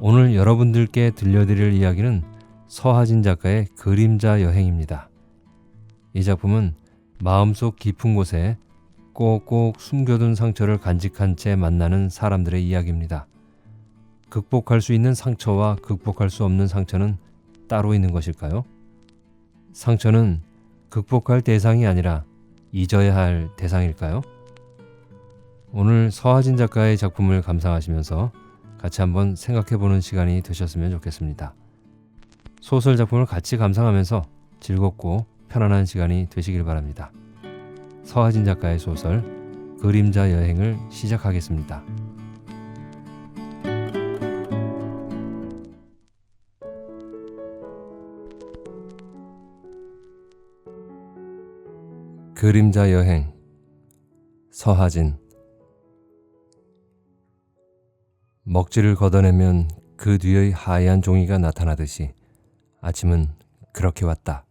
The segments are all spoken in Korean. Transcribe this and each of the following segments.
오늘 여러분들께 들려드릴 이야기는 서하진 작가의 그림자 여행입니다. 이 작품은 마음속 깊은 곳에 꼭꼭 숨겨둔 상처를 간직한 채 만나는 사람들의 이야기입니다. 극복할 수 있는 상처와 극복할 수 없는 상처는 따로 있는 것일까요? 상처는 극복할 대상이 아니라 잊어야 할 대상일까요? 오늘 서하진 작가의 작품을 감상하시면서 같이 한번 생각해보는 시간이 되셨으면 좋겠습니다. 소설 작품을 같이 감상하면서 즐겁고 편안한 시간이 되시길 바랍니다. 서하진 작가의 소설 그림자 여행을 시작하겠습니다. 그림자 여행 서하진. 먹지를 걷어내면 그 뒤의 하얀 종이가 나타나듯이 아침은 그렇게 왔다.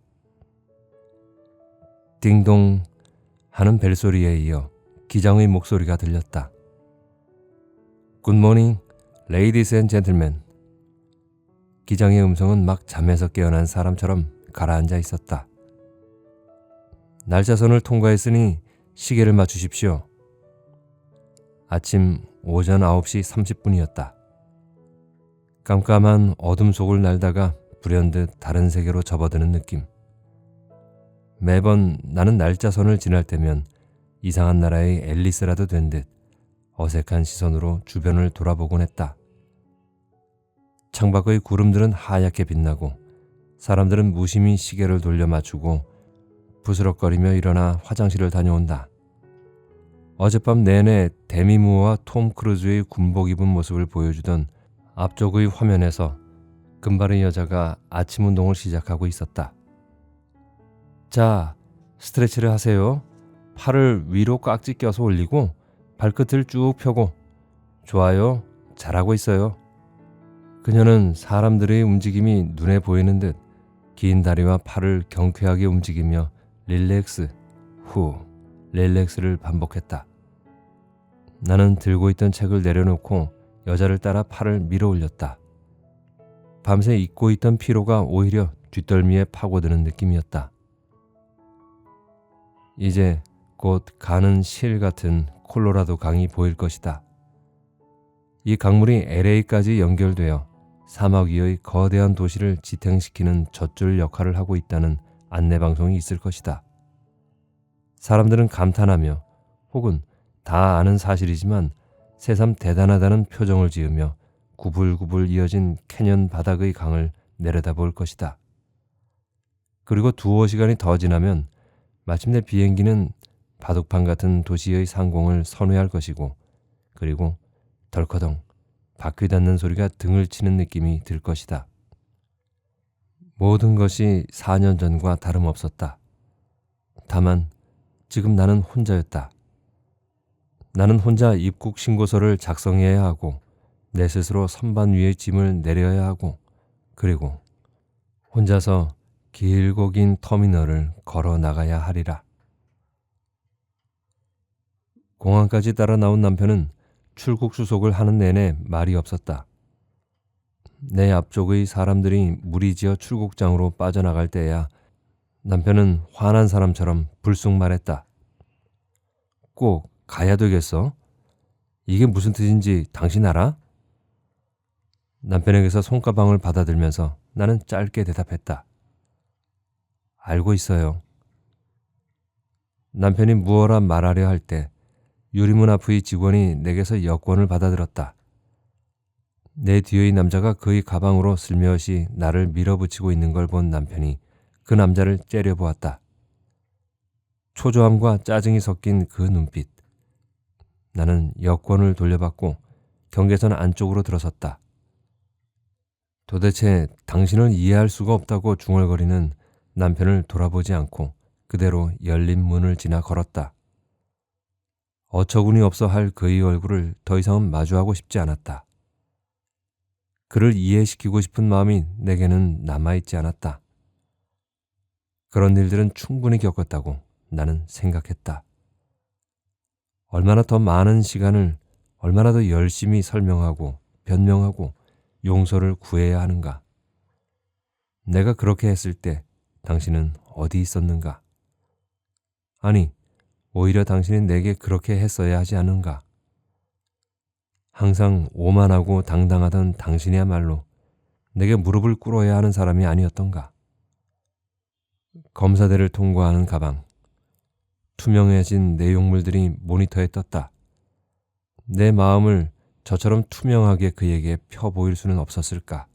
띵동 하는 벨소리에 이어 기장의 목소리가 들렸다. 굿모닝, 레이디스 앤 젠틀맨. 기장의 음성은 막 잠에서 깨어난 사람처럼 가라앉아 있었다. 날짜선을 통과했으니 시계를 맞추십시오. 아침 오전 9시 30분이었다. 깜깜한 어둠 속을 날다가 불현듯 다른 세계로 접어드는 느낌. 매번 나는 날짜선을 지날 때면 이상한 나라의 앨리스라도 된 듯 어색한 시선으로 주변을 돌아보곤 했다. 창밖의 구름들은 하얗게 빛나고 사람들은 무심히 시계를 돌려 맞추고 부스럭거리며 일어나 화장실을 다녀온다. 어젯밤 내내 데미 무어와 톰 크루즈의 군복 입은 모습을 보여주던 앞쪽의 화면에서 금발의 여자가 아침 운동을 시작하고 있었다. 자, 스트레치를 하세요. 팔을 위로 깍지 껴서 올리고 발끝을 쭉 펴고. 좋아요. 잘하고 있어요. 그녀는 사람들의 움직임이 눈에 보이는 듯 긴 다리와 팔을 경쾌하게 움직이며 릴렉스, 후, 릴렉스를 반복했다. 나는 들고 있던 책을 내려놓고 여자를 따라 팔을 밀어 올렸다. 밤새 잊고 있던 피로가 오히려 뒷덜미에 파고드는 느낌이었다. 이제 곧 가는 실 같은 콜로라도 강이 보일 것이다. 이 강물이 LA까지 연결되어 사막 위의 거대한 도시를 지탱시키는 젖줄 역할을 하고 있다는 안내방송이 있을 것이다. 사람들은 감탄하며 혹은 다 아는 사실이지만 새삼 대단하다는 표정을 지으며 구불구불 이어진 캐년 바닥의 강을 내려다볼 것이다. 그리고 두어 시간이 더 지나면 마침내 비행기는 바둑판 같은 도시의 상공을 선회할 것이고, 그리고 덜커덩 바퀴 닿는 소리가 등을 치는 느낌이 들 것이다. 모든 것이 4년 전과 다름없었다. 다만 지금 나는 혼자였다. 나는 혼자 입국 신고서를 작성해야 하고 내 스스로 선반 위의 짐을 내려야 하고, 그리고 혼자서 길고 긴 터미널을 걸어 나가야 하리라. 공항까지 따라 나온 남편은 출국 수속을 하는 내내 말이 없었다. 내 앞쪽의 사람들이 무리지어 출국장으로 빠져나갈 때야 남편은 화난 사람처럼 불쑥 말했다. 꼭 가야 되겠어? 이게 무슨 뜻인지 당신 알아? 남편에게서 손가방을 받아들면서 나는 짧게 대답했다. 알고 있어요. 남편이 무어라 말하려 할 때 유리문 앞의 직원이 내게서 여권을 받아들었다. 내 뒤의 남자가 그의 가방으로 슬며시 나를 밀어붙이고 있는 걸 본 남편이 그 남자를 째려보았다. 초조함과 짜증이 섞인 그 눈빛. 나는 여권을 돌려받고 경계선 안쪽으로 들어섰다. 도대체 당신을 이해할 수가 없다고 중얼거리는 남편을 돌아보지 않고 그대로 열린 문을 지나 걸었다. 어처구니 없어 할 그의 얼굴을 더 이상은 마주하고 싶지 않았다. 그를 이해시키고 싶은 마음이 내게는 남아있지 않았다. 그런 일들은 충분히 겪었다고 나는 생각했다. 얼마나 더 많은 시간을 얼마나 더 열심히 설명하고 변명하고 용서를 구해야 하는가? 내가 그렇게 했을 때 당신은 어디 있었는가? 아니, 오히려 당신이 내게 그렇게 했어야 하지 않은가? 항상 오만하고 당당하던 당신이야말로 내게 무릎을 꿇어야 하는 사람이 아니었던가? 검사대를 통과하는 가방, 투명해진 내용물들이 모니터에 떴다. 내 마음을 저처럼 투명하게 그에게 펴 보일 수는 없었을까?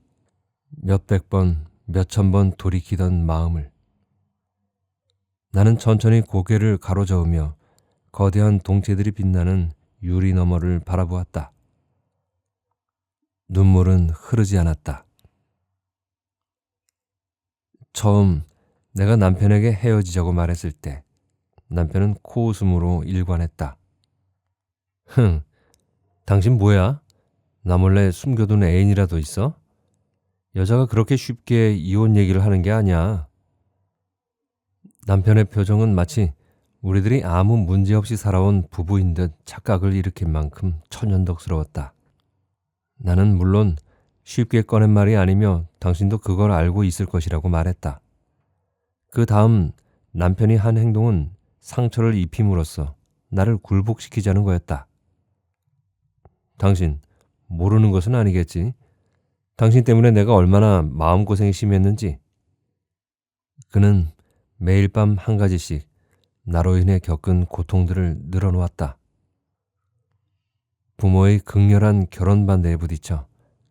몇백 번, 몇천 번 돌이키던 마음을. 나는 천천히 고개를 가로저으며 거대한 동체들이 빛나는 유리 너머를 바라보았다. 눈물은 흐르지 않았다. 처음 내가 남편에게 헤어지자고 말했을 때 남편은 코웃음으로 일관했다. 흥, 당신 뭐야? 나 몰래 숨겨둔 애인이라도 있어? 여자가 그렇게 쉽게 이혼 얘기를 하는 게 아니야. 남편의 표정은 마치 우리들이 아무 문제 없이 살아온 부부인 듯 착각을 일으킨 만큼 천연덕스러웠다. 나는 물론 쉽게 꺼낸 말이 아니며 당신도 그걸 알고 있을 것이라고 말했다. 그 다음 남편이 한 행동은 상처를 입힘으로써 나를 굴복시키자는 거였다. 당신 모르는 것은 아니겠지? 당신 때문에 내가 얼마나 마음고생이 심했는지. 그는 매일 밤 한 가지씩 나로 인해 겪은 고통들을 늘어놓았다. 부모의 극렬한 결혼 반대에 부딪혀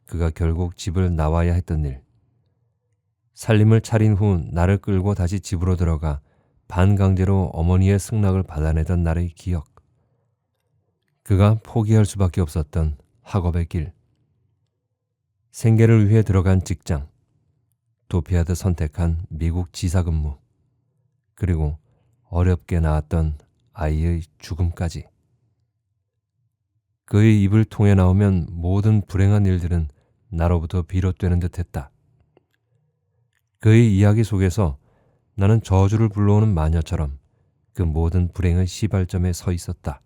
그가 결국 집을 나와야 했던 일. 살림을 차린 후 나를 끌고 다시 집으로 들어가 반강제로 어머니의 승낙을 받아내던 날의 기억. 그가 포기할 수밖에 없었던 학업의 길. 생계를 위해 들어간 직장. 도피하듯 선택한 미국 지사 근무. 그리고 어렵게 낳았던 아이의 죽음까지. 그의 입을 통해 나오면 모든 불행한 일들은 나로부터 비롯되는 듯했다. 그의 이야기 속에서 나는 저주를 불러오는 마녀처럼 그 모든 불행의 시발점에 서 있었다.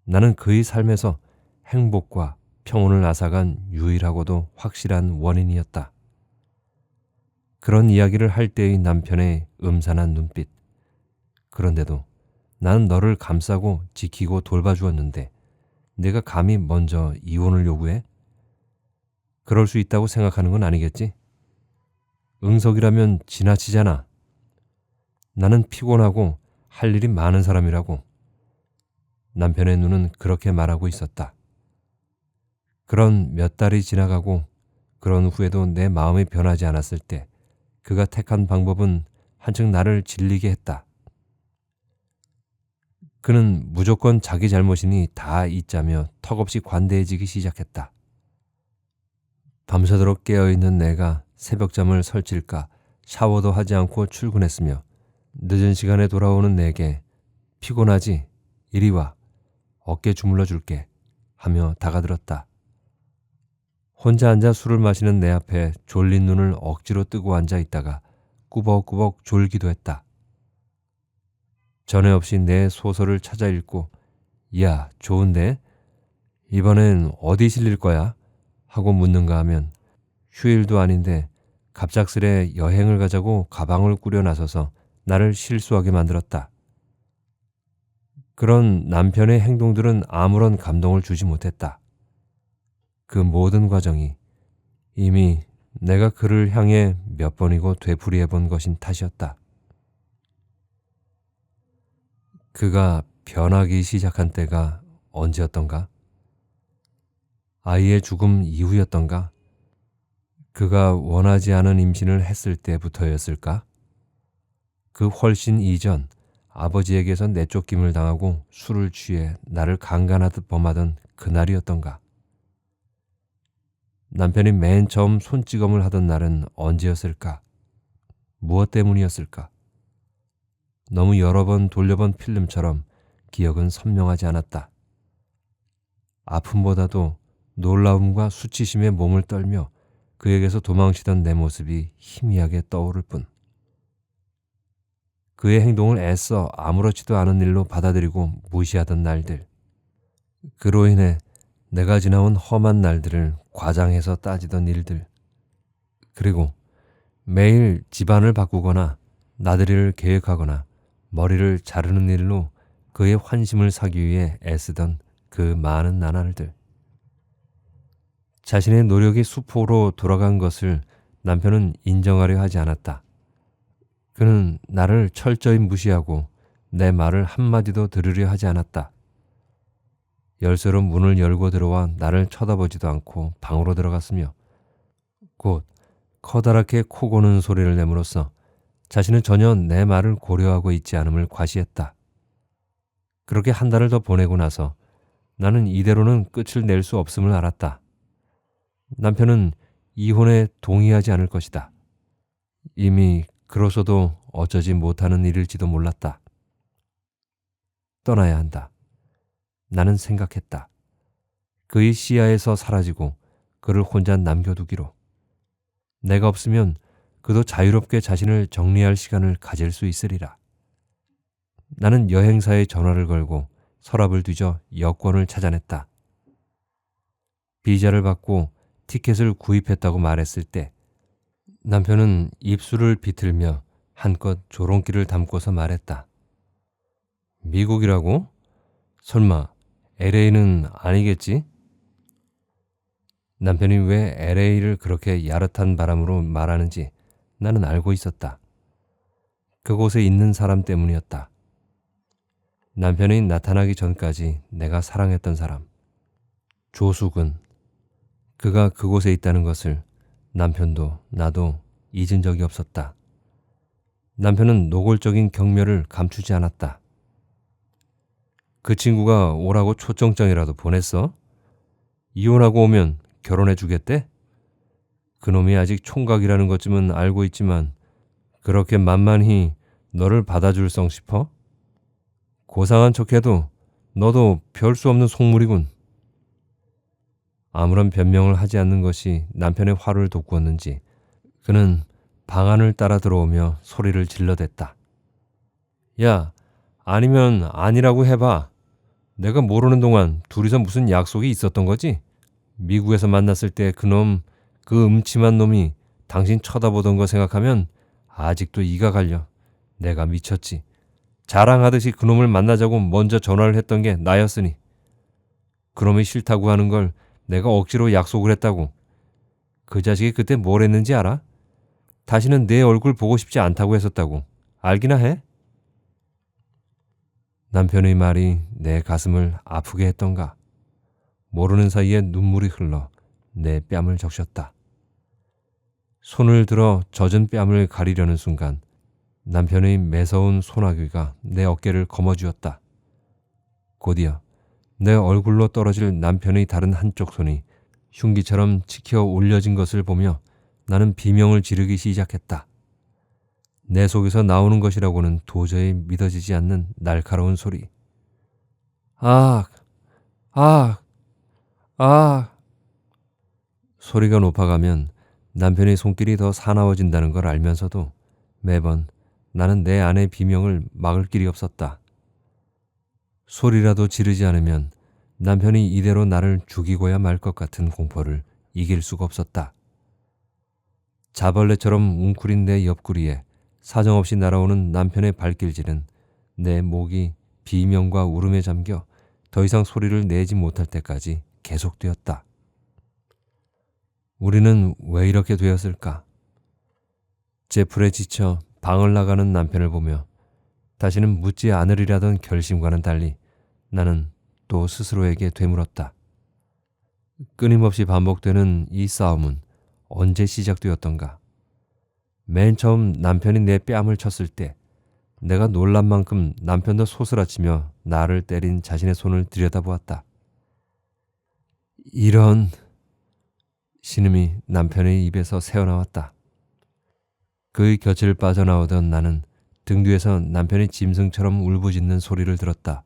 나는 그의 삶에서 행복과 평온을 앗아간 유일하고도 확실한 원인이었다. 그런 이야기를 할 때의 남편의 음산한 눈빛. 그런데도 나는 너를 감싸고 지키고 돌봐주었는데 내가 감히 먼저 이혼을 요구해? 그럴 수 있다고 생각하는 건 아니겠지? 응석이라면 지나치잖아. 나는 피곤하고 할 일이 많은 사람이라고. 남편의 눈은 그렇게 말하고 있었다. 그런 몇 달이 지나가고 그런 후에도 내 마음이 변하지 않았을 때 그가 택한 방법은 한층 나를 질리게 했다. 그는 무조건 자기 잘못이니 다 잊자며 턱없이 관대해지기 시작했다. 밤새도록 깨어있는 내가 새벽잠을 설칠까 샤워도 하지 않고 출근했으며 늦은 시간에 돌아오는 내게 피곤하지? 이리 와. 어깨 주물러 줄게. 하며 다가들었다. 혼자 앉아 술을 마시는 내 앞에 졸린 눈을 억지로 뜨고 앉아 있다가 꾸벅꾸벅 졸기도 했다. 전에 없이 내 소설을 찾아 읽고 야, 좋은데? 이번엔 어디 실릴 거야? 하고 묻는가 하면 휴일도 아닌데 갑작스레 여행을 가자고 가방을 꾸려 나서서 나를 실수하게 만들었다. 그런 남편의 행동들은 아무런 감동을 주지 못했다. 그 모든 과정이 이미 내가 그를 향해 몇 번이고 되풀이해 본 것인 탓이었다. 그가 변하기 시작한 때가 언제였던가? 아이의 죽음 이후였던가? 그가 원하지 않은 임신을 했을 때부터였을까? 그 훨씬 이전 아버지에게서 내쫓김을 당하고 술을 취해 나를 강간하듯 범하던 그날이었던가? 남편이 맨 처음 손찌검을 하던 날은 언제였을까? 무엇 때문이었을까? 너무 여러 번 돌려본 필름처럼 기억은 선명하지 않았다. 아픔보다도 놀라움과 수치심에 몸을 떨며 그에게서 도망치던 내 모습이 희미하게 떠오를 뿐. 그의 행동을 애써 아무렇지도 않은 일로 받아들이고 무시하던 날들. 그로 인해 내가 지나온 험한 날들을 과장해서 따지던 일들, 그리고 매일 집안을 바꾸거나 나들이를 계획하거나 머리를 자르는 일로 그의 환심을 사기 위해 애쓰던 그 많은 나날들. 자신의 노력이 수포로 돌아간 것을 남편은 인정하려 하지 않았다. 그는 나를 철저히 무시하고 내 말을 한마디도 들으려 하지 않았다. 열쇠로 문을 열고 들어와 나를 쳐다보지도 않고 방으로 들어갔으며 곧 커다랗게 코 고는 소리를 내므로써 자신은 전혀 내 말을 고려하고 있지 않음을 과시했다. 그렇게 한 달을 더 보내고 나서 나는 이대로는 끝을 낼 수 없음을 알았다. 남편은 이혼에 동의하지 않을 것이다. 이미 그로서도 어쩌지 못하는 일일지도 몰랐다. 떠나야 한다. 나는 생각했다. 그의 시야에서 사라지고 그를 혼자 남겨두기로. 내가 없으면 그도 자유롭게 자신을 정리할 시간을 가질 수 있으리라. 나는 여행사에 전화를 걸고 서랍을 뒤져 여권을 찾아냈다. 비자를 받고 티켓을 구입했다고 말했을 때 남편은 입술을 비틀며 한껏 조롱기를 담고서 말했다. 미국이라고? 설마 LA는 아니겠지? 남편이 왜 LA를 그렇게 야릇한 바람으로 말하는지 나는 알고 있었다. 그곳에 있는 사람 때문이었다. 남편이 나타나기 전까지 내가 사랑했던 사람. 조숙은. 그가 그곳에 있다는 것을 남편도 나도 잊은 적이 없었다. 남편은 노골적인 경멸을 감추지 않았다. 그 친구가 오라고 초청장이라도 보냈어? 이혼하고 오면 결혼해 주겠대? 그놈이 아직 총각이라는 것쯤은 알고 있지만 그렇게 만만히 너를 받아줄 성 싶어? 고상한 척해도 너도 별 수 없는 속물이군. 아무런 변명을 하지 않는 것이 남편의 화를 돋구었는지 그는 방안을 따라 들어오며 소리를 질러댔다. 야, 아니면 아니라고 해봐. 내가 모르는 동안 둘이서 무슨 약속이 있었던 거지? 미국에서 만났을 때 그놈, 그 음침한 놈이 당신 쳐다보던 거 생각하면 아직도 이가 갈려. 내가 미쳤지. 자랑하듯이 그놈을 만나자고 먼저 전화를 했던 게 나였으니. 그놈이 싫다고 하는 걸 내가 억지로 약속을 했다고. 그 자식이 그때 뭘 했는지 알아? 다시는 내 얼굴 보고 싶지 않다고 했었다고. 알기나 해? 남편의 말이 내 가슴을 아프게 했던가. 모르는 사이에 눈물이 흘러 내 뺨을 적셨다. 손을 들어 젖은 뺨을 가리려는 순간 남편의 매서운 소나귀가 내 어깨를 거머쥐었다. 곧이어 내 얼굴로 떨어질 남편의 다른 한쪽 손이 흉기처럼 치켜 올려진 것을 보며 나는 비명을 지르기 시작했다. 내 속에서 나오는 것이라고는 도저히 믿어지지 않는 날카로운 소리. 아! 아! 아! 소리가 높아가면 남편의 손길이 더 사나워진다는 걸 알면서도 매번 나는 내 아내의 비명을 막을 길이 없었다. 소리라도 지르지 않으면 남편이 이대로 나를 죽이고야 말 것 같은 공포를 이길 수가 없었다. 자벌레처럼 웅크린 내 옆구리에 사정없이 날아오는 남편의 발길질은 내 목이 비명과 울음에 잠겨 더 이상 소리를 내지 못할 때까지 계속되었다. 우리는 왜 이렇게 되었을까? 제풀에 지쳐 방을 나가는 남편을 보며 다시는 묻지 않으리라던 결심과는 달리 나는 또 스스로에게 되물었다. 끊임없이 반복되는 이 싸움은 언제 시작되었던가? 맨 처음 남편이 내 뺨을 쳤을 때 내가 놀란 만큼 남편도 소스라치며 나를 때린 자신의 손을 들여다보았다. 이런... 신음이 남편의 입에서 새어나왔다. 그의 곁을 빠져나오던 나는 등 뒤에서 남편이 짐승처럼 울부짖는 소리를 들었다.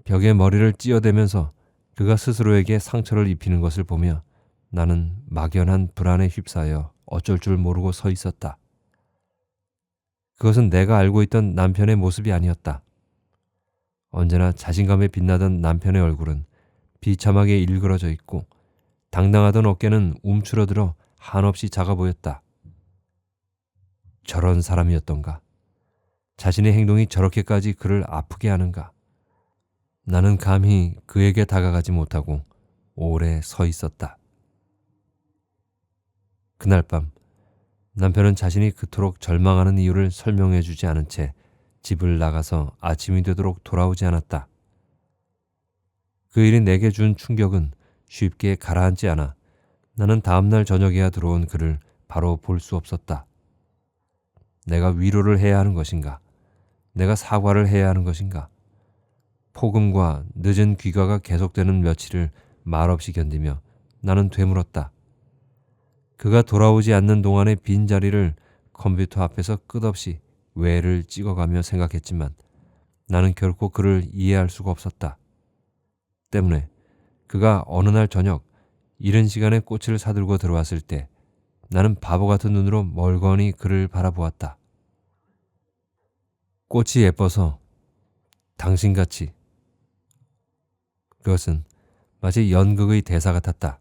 벽에 머리를 찧어대면서 그가 스스로에게 상처를 입히는 것을 보며 나는 막연한 불안에 휩싸여 어쩔 줄 모르고 서 있었다. 그것은 내가 알고 있던 남편의 모습이 아니었다. 언제나 자신감에 빛나던 남편의 얼굴은 비참하게 일그러져 있고 당당하던 어깨는 움츠러들어 한없이 작아 보였다. 저런 사람이었던가? 자신의 행동이 저렇게까지 그를 아프게 하는가? 나는 감히 그에게 다가가지 못하고 오래 서 있었다. 그날 밤 남편은 자신이 그토록 절망하는 이유를 설명해 주지 않은 채 집을 나가서 아침이 되도록 돌아오지 않았다. 그 일이 내게 준 충격은 쉽게 가라앉지 않아 나는 다음날 저녁에야 들어온 그를 바로 볼 수 없었다. 내가 위로를 해야 하는 것인가? 내가 사과를 해야 하는 것인가? 폭음과 늦은 귀가가 계속되는 며칠을 말없이 견디며 나는 되물었다. 그가 돌아오지 않는 동안의 빈자리를 컴퓨터 앞에서 끝없이 외를 찍어가며 생각했지만 나는 결코 그를 이해할 수가 없었다. 때문에 그가 어느 날 저녁 이른 시간에 꽃을 사들고 들어왔을 때 나는 바보 같은 눈으로 멀거니 그를 바라보았다. 꽃이 예뻐서 당신같이. 그것은 마치 연극의 대사 같았다.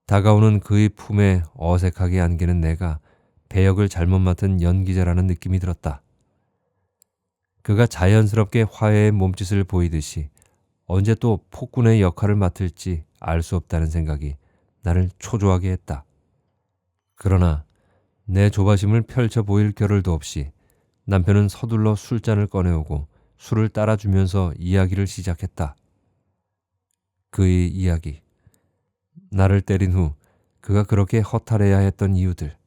다가오는 그의 품에 어색하게 안기는 내가 배역을 잘못 맡은 연기자라는 느낌이 들었다. 그가 자연스럽게 화해의 몸짓을 보이듯이 언제 또 폭군의 역할을 맡을지 알 수 없다는 생각이 나를 초조하게 했다. 그러나 내 조바심을 펼쳐 보일 겨를도 없이 남편은 서둘러 술잔을 꺼내오고 술을 따라주면서 이야기를 시작했다. 그의 이야기. 나를 때린 후 그가 그렇게 허탈해야 했던 이유들.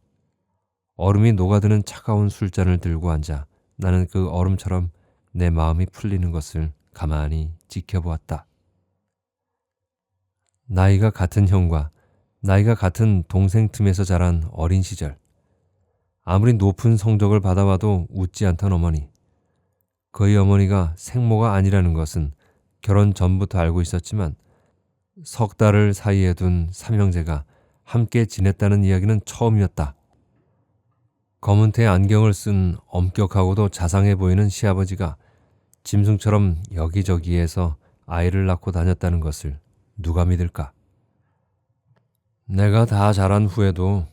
얼음이 녹아드는 차가운 술잔을 들고 앉아 나는 그 얼음처럼 내 마음이 풀리는 것을 가만히 지켜보았다. 나이가 같은 형과 나이가 같은 동생 틈에서 자란 어린 시절. 아무리 높은 성적을 받아와도 웃지 않던 어머니. 그의 어머니가 생모가 아니라는 것은 결혼 전부터 알고 있었지만 석 달을 사이에 둔 삼형제가 함께 지냈다는 이야기는 처음이었다. 검은테 안경을 쓴 엄격하고도 자상해 보이는 시아버지가 짐승처럼 여기저기에서 아이를 낳고 다녔다는 것을 누가 믿을까? 내가 다 자란 후에도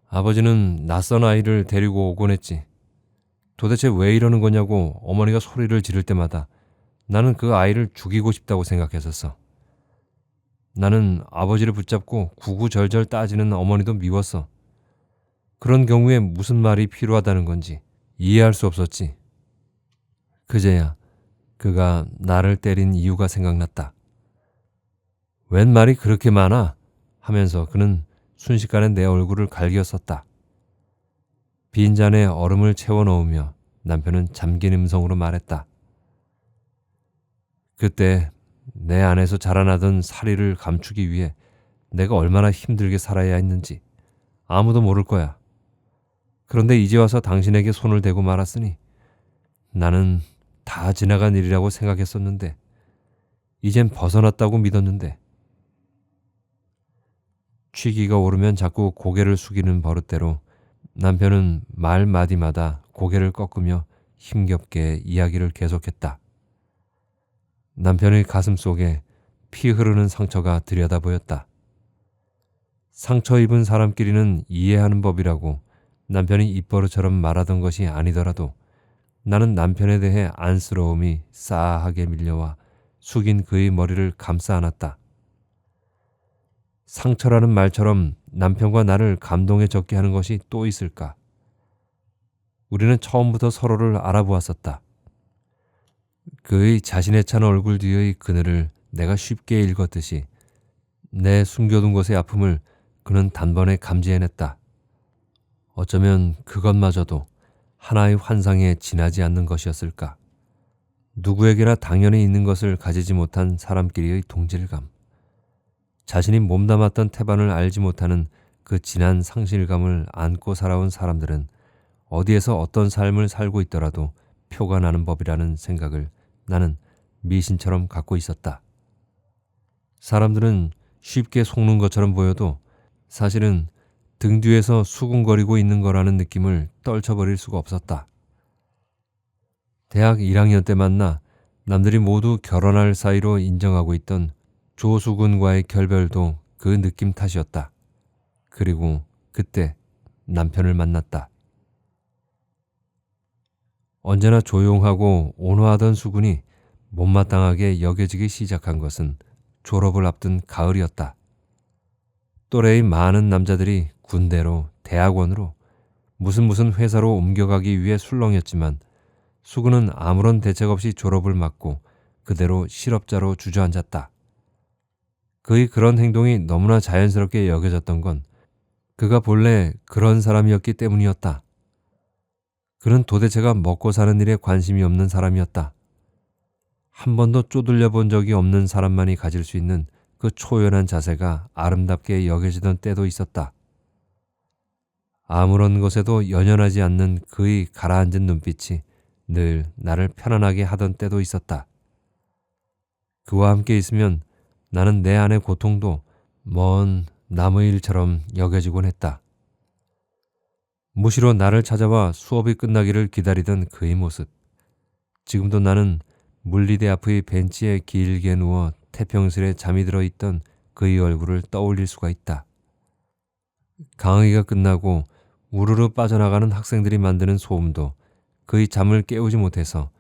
아버지는 낯선 아이를 데리고 오곤 했지. 도대체 왜 이러는 거냐고 어머니가 소리를 지를 때마다 나는 그 아이를 죽이고 싶다고 생각했었어. 나는 아버지를 붙잡고 구구절절 따지는 어머니도 미웠어. 그런 경우에 무슨 말이 필요하다는 건지 이해할 수 없었지. 그제야 그가 나를 때린 이유가 생각났다. 웬 말이 그렇게 많아? 하면서 그는 순식간에 내 얼굴을 갈겼었다. 빈잔에 얼음을 채워 넣으며 남편은 잠긴 음성으로 말했다. 그때 내 안에서 자라나던 사리를 감추기 위해 내가 얼마나 힘들게 살아야 했는지 아무도 모를 거야. 그런데 이제 와서 당신에게 손을 대고 말았으니 나는 다 지나간 일이라고 생각했었는데 이젠 벗어났다고 믿었는데. 취기가 오르면 자꾸 고개를 숙이는 버릇대로 남편은 말 마디마다 고개를 꺾으며 힘겹게 이야기를 계속했다. 남편의 가슴 속에 피 흐르는 상처가 들여다 보였다. 상처 입은 사람끼리는 이해하는 법이라고 남편이 입버릇처럼 말하던 것이 아니더라도 나는 남편에 대해 안쓰러움이 싸하게 밀려와 숙인 그의 머리를 감싸 안았다. 상처라는 말처럼 남편과 나를 감동에 적게 하는 것이 또 있을까? 우리는 처음부터 서로를 알아보았었다. 그의 자신의 찬 얼굴 뒤의 그늘을 내가 쉽게 읽었듯이 내 숨겨둔 것의 아픔을 그는 단번에 감지해냈다. 어쩌면 그것마저도 하나의 환상에 지나지 않는 것이었을까? 누구에게나 당연히 있는 것을 가지지 못한 사람끼리의 동질감. 자신이 몸담았던 태반을 알지 못하는 그 진한 상실감을 안고 살아온 사람들은 어디에서 어떤 삶을 살고 있더라도 표가 나는 법이라는 생각을 나는 미신처럼 갖고 있었다. 사람들은 쉽게 속는 것처럼 보여도 사실은 등 뒤에서 수군거리고 있는 거라는 느낌을 떨쳐버릴 수가 없었다. 대학 1학년 때 만나 남들이 모두 결혼할 사이로 인정하고 있던 조수군과의 결별도 그 그 느낌 탓이었다. 그리고 그때 남편을 만났다. 언제나 조용하고 온화하던 수근이 못마땅하게 여겨지기 시작한 것은 졸업을 앞둔 가을이었다. 또래의 많은 남자들이 군대로, 대학원으로, 무슨 회사로 옮겨가기 위해 술렁였지만 수근은 아무런 대책 없이 졸업을 맞고 그대로 실업자로 주저앉았다. 그의 그런 행동이 너무나 자연스럽게 여겨졌던 건 그가 본래 그런 사람이었기 때문이었다. 그는 도대체가 먹고 사는 일에 관심이 없는 사람이었다. 한 번도 쪼들려 본 적이 없는 사람만이 가질 수 있는 그 초연한 자세가 아름답게 여겨지던 때도 있었다. 아무런 것에도 연연하지 않는 그의 가라앉은 눈빛이 늘 나를 편안하게 하던 때도 있었다. 그와 함께 있으면 나는 내 안의 고통도 먼 남의 일처럼 여겨지곤 했다. 무시로 나를 찾아와 수업이 끝나기를 기다리던 그의 모습. 지금도 나는 물리대 앞의 벤치에 길게 누워 태평스레 잠이 들어 있던 그의 얼굴을 떠올릴 수가 있다. 강의가 끝나고 우르르 빠져나가는 학생들이 만드는 소음도 그의 잠을 깨우지 못해서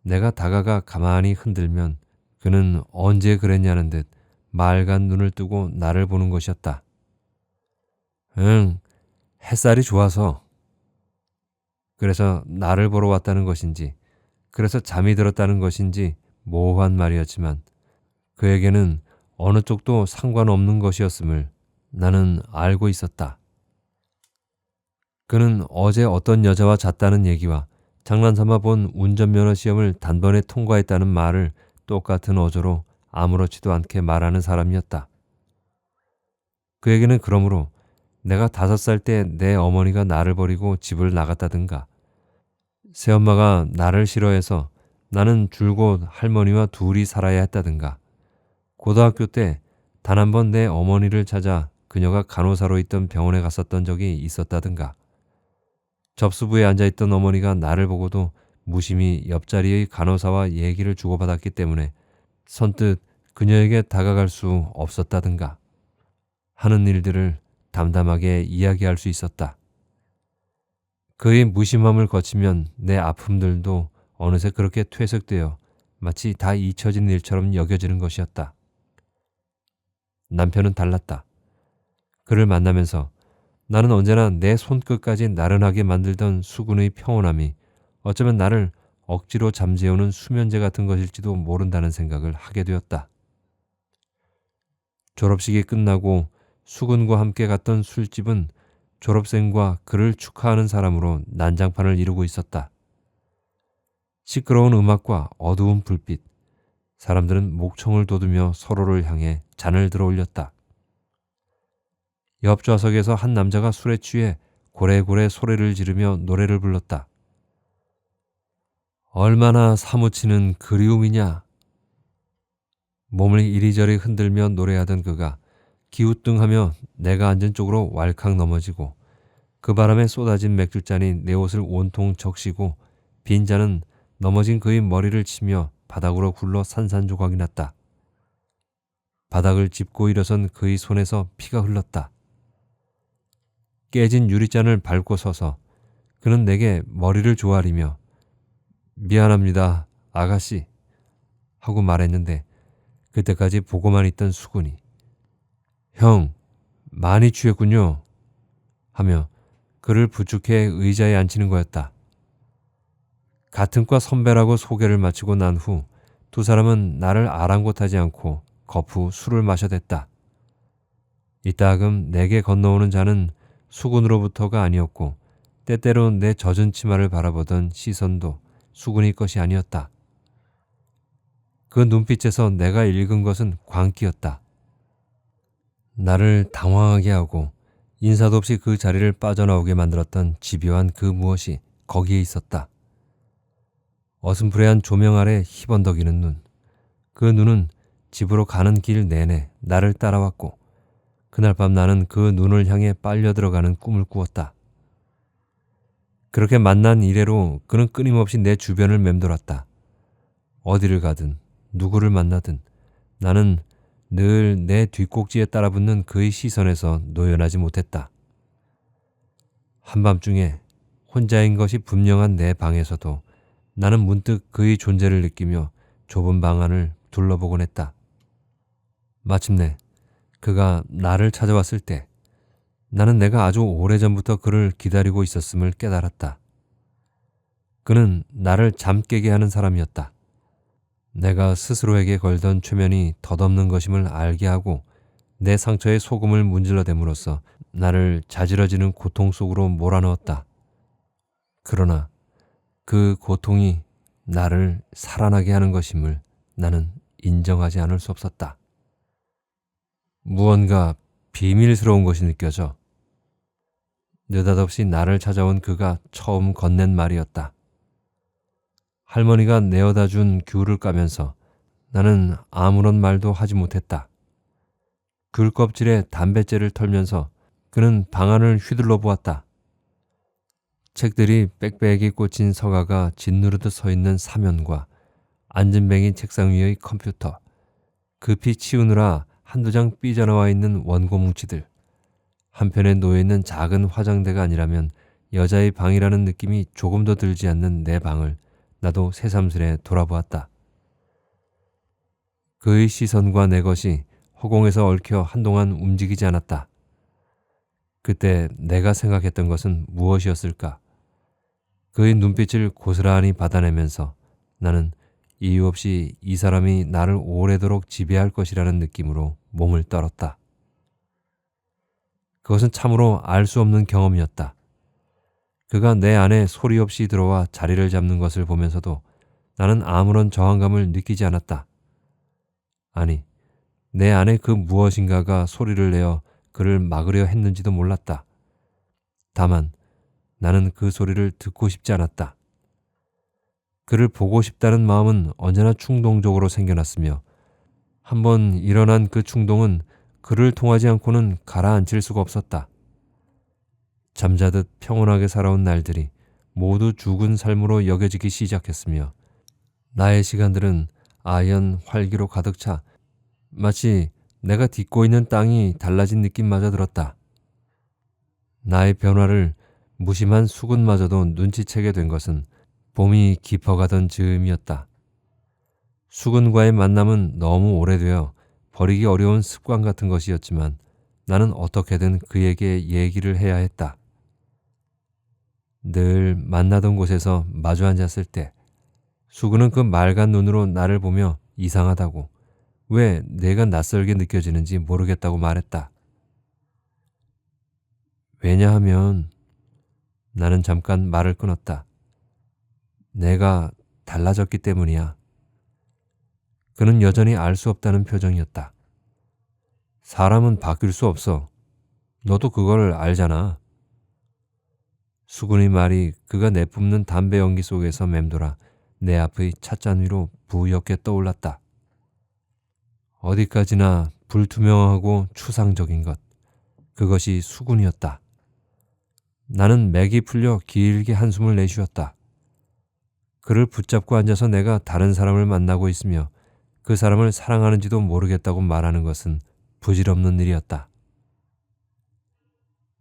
내가 다가가 가만히 흔들면 그는 언제 그랬냐는 듯 맑은 눈을 뜨고 나를 보는 것이었다. 응, 햇살이 좋아서. 그래서 나를 보러 왔다는 것인지, 그래서 잠이 들었다는 것인지 모호한 말이었지만 그에게는 어느 쪽도 상관없는 것이었음을 나는 알고 있었다. 그는 어제 어떤 여자와 잤다는 얘기와 장난삼아 본 운전면허 시험을 단번에 통과했다는 말을 똑같은 어조로 아무렇지도 않게 말하는 사람이었다. 그에게는 그러므로 내가 5살 때 내 어머니가 나를 버리고 집을 나갔다든가, 새엄마가 나를 싫어해서 나는 줄곧 할머니와 둘이 살아야 했다든가, 고등학교 때 단 한 번 내 어머니를 찾아 그녀가 간호사로 있던 병원에 갔었던 적이 있었다든가, 접수부에 앉아있던 어머니가 나를 보고도 무심히 옆자리의 간호사와 얘기를 주고받았기 때문에 선뜻 그녀에게 다가갈 수 없었다든가 하는 일들을 담담하게 이야기할 수 있었다. 그의 무심함을 거치면 내 아픔들도 어느새 그렇게 퇴색되어 마치 다 잊혀진 일처럼 여겨지는 것이었다. 남편은 달랐다. 그를 만나면서 나는 언제나 내 손끝까지 나른하게 만들던 수군의 평온함이 어쩌면 나를 억지로 잠재우는 수면제 같은 것일지도 모른다는 생각을 하게 되었다. 졸업식이 끝나고 수군과 함께 갔던 술집은 졸업생과 그를 축하하는 사람으로 난장판을 이루고 있었다. 시끄러운 음악과 어두운 불빛, 사람들은 목청을 돋우며 서로를 향해 잔을 들어 올렸다. 옆 좌석에서 한 남자가 술에 취해 고래고래 소리를 지르며 노래를 불렀다. 얼마나 사무치는 그리움이냐. 몸을 이리저리 흔들며 노래하던 그가 기우뚱하며 내가 앉은 쪽으로 왈칵 넘어지고 그 바람에 쏟아진 맥주잔이 내 옷을 온통 적시고 빈잔은 넘어진 그의 머리를 치며 바닥으로 굴러 산산조각이 났다. 바닥을 짚고 일어선 그의 손에서 피가 흘렀다. 깨진 유리잔을 밟고 서서 그는 내게 머리를 조아리며 미안합니다, 아가씨 하고 말했는데 그때까지 보고만 있던 수군이 형, 많이 취했군요 하며 그를 부축해 의자에 앉히는 거였다. 같은 과 선배라고 소개를 마치고 난 후 두 사람은 나를 아랑곳하지 않고 거푸 술을 마셔댔다. 이따금 내게 건너오는 잔은 수군으로부터가 아니었고 때때로 내 젖은 치마를 바라보던 시선도 수군의 것이 아니었다. 그 눈빛에서 내가 읽은 것은 광기였다. 나를 당황하게 하고 인사도 없이 그 자리를 빠져나오게 만들었던 집요한 그 무엇이 거기에 있었다. 어슴푸레한 조명 아래 희번덕이는 눈. 그 눈은 집으로 가는 길 내내 나를 따라왔고 그날 밤 나는 그 눈을 향해 빨려 들어가는 꿈을 꾸었다. 그렇게 만난 이래로 그는 끊임없이 내 주변을 맴돌았다. 어디를 가든 누구를 만나든 나는 늘 내 뒷꼭지에 따라붙는 그의 시선에서 노연하지 못했다. 한밤중에 혼자인 것이 분명한 내 방에서도 나는 문득 그의 존재를 느끼며 좁은 방 안을 둘러보곤 했다. 마침내 그가 나를 찾아왔을 때 나는 내가 아주 오래전부터 그를 기다리고 있었음을 깨달았다. 그는 나를 잠 깨게 하는 사람이었다. 내가 스스로에게 걸던 최면이 덧없는 것임을 알게 하고 내 상처에 소금을 문질러 댐으로써 나를 자지러지는 고통 속으로 몰아넣었다. 그러나 그 고통이 나를 살아나게 하는 것임을 나는 인정하지 않을 수 없었다. 무언가 비밀스러운 것이 느껴져. 느닷없이 나를 찾아온 그가 처음 건넨 말이었다. 할머니가 내어다 준 귤을 까면서 나는 아무런 말도 하지 못했다. 귤 껍질에 담뱃재를 털면서 그는 방 안을 휘둘러 보았다. 책들이 빽빽이 꽂힌 서가가 짓누르듯 서 있는 사면과 앉은뱅이 책상 위의 컴퓨터, 급히 치우느라 한두 장 삐져나와 있는 원고 뭉치들, 한편에 놓여있는 작은 화장대가 아니라면 여자의 방이라는 느낌이 조금도 들지 않는 내 방을 나도 새삼스레 돌아보았다. 그의 시선과 내 것이 허공에서 얽혀 한동안 움직이지 않았다. 그때 내가 생각했던 것은 무엇이었을까? 그의 눈빛을 고스란히 받아내면서 나는 이유 없이 이 사람이 나를 오래도록 지배할 것이라는 느낌으로 몸을 떨었다. 그것은 참으로 알 수 없는 경험이었다. 그가 내 안에 소리 없이 들어와 자리를 잡는 것을 보면서도 나는 아무런 저항감을 느끼지 않았다. 아니, 내 안에 그 무엇인가가 소리를 내어 그를 막으려 했는지도 몰랐다. 다만 나는 그 소리를 듣고 싶지 않았다. 그를 보고 싶다는 마음은 언제나 충동적으로 생겨났으며 한번 일어난 그 충동은 그를 통하지 않고는 가라앉힐 수가 없었다. 잠자듯 평온하게 살아온 날들이 모두 죽은 삶으로 여겨지기 시작했으며 나의 시간들은 아연 활기로 가득 차 마치 내가 딛고 있는 땅이 달라진 느낌마저 들었다. 나의 변화를 무심한 수군마저도 눈치채게 된 것은 봄이 깊어가던 즈음이었다. 수군과의 만남은 너무 오래되어 버리기 어려운 습관 같은 것이었지만 나는 어떻게든 그에게 얘기를 해야 했다. 늘 만나던 곳에서 마주 앉았을 때 수근은 그 맑은 눈으로 나를 보며 이상하다고, 왜 내가 낯설게 느껴지는지 모르겠다고 말했다. 왜냐하면 나는 잠깐 말을 끊었다. 내가 달라졌기 때문이야. 그는 여전히 알 수 없다는 표정이었다. 사람은 바뀔 수 없어. 너도 그걸 알잖아. 수근의 말이 그가 내뿜는 담배 연기 속에서 맴돌아 내 앞의 찻잔 위로 부옇게 떠올랐다. 어디까지나 불투명하고 추상적인 것, 그것이 수군이었다. 나는 맥이 풀려 길게 한숨을 내쉬었다. 그를 붙잡고 앉아서 내가 다른 사람을 만나고 있으며 그 사람을 사랑하는지도 모르겠다고 말하는 것은 부질없는 일이었다.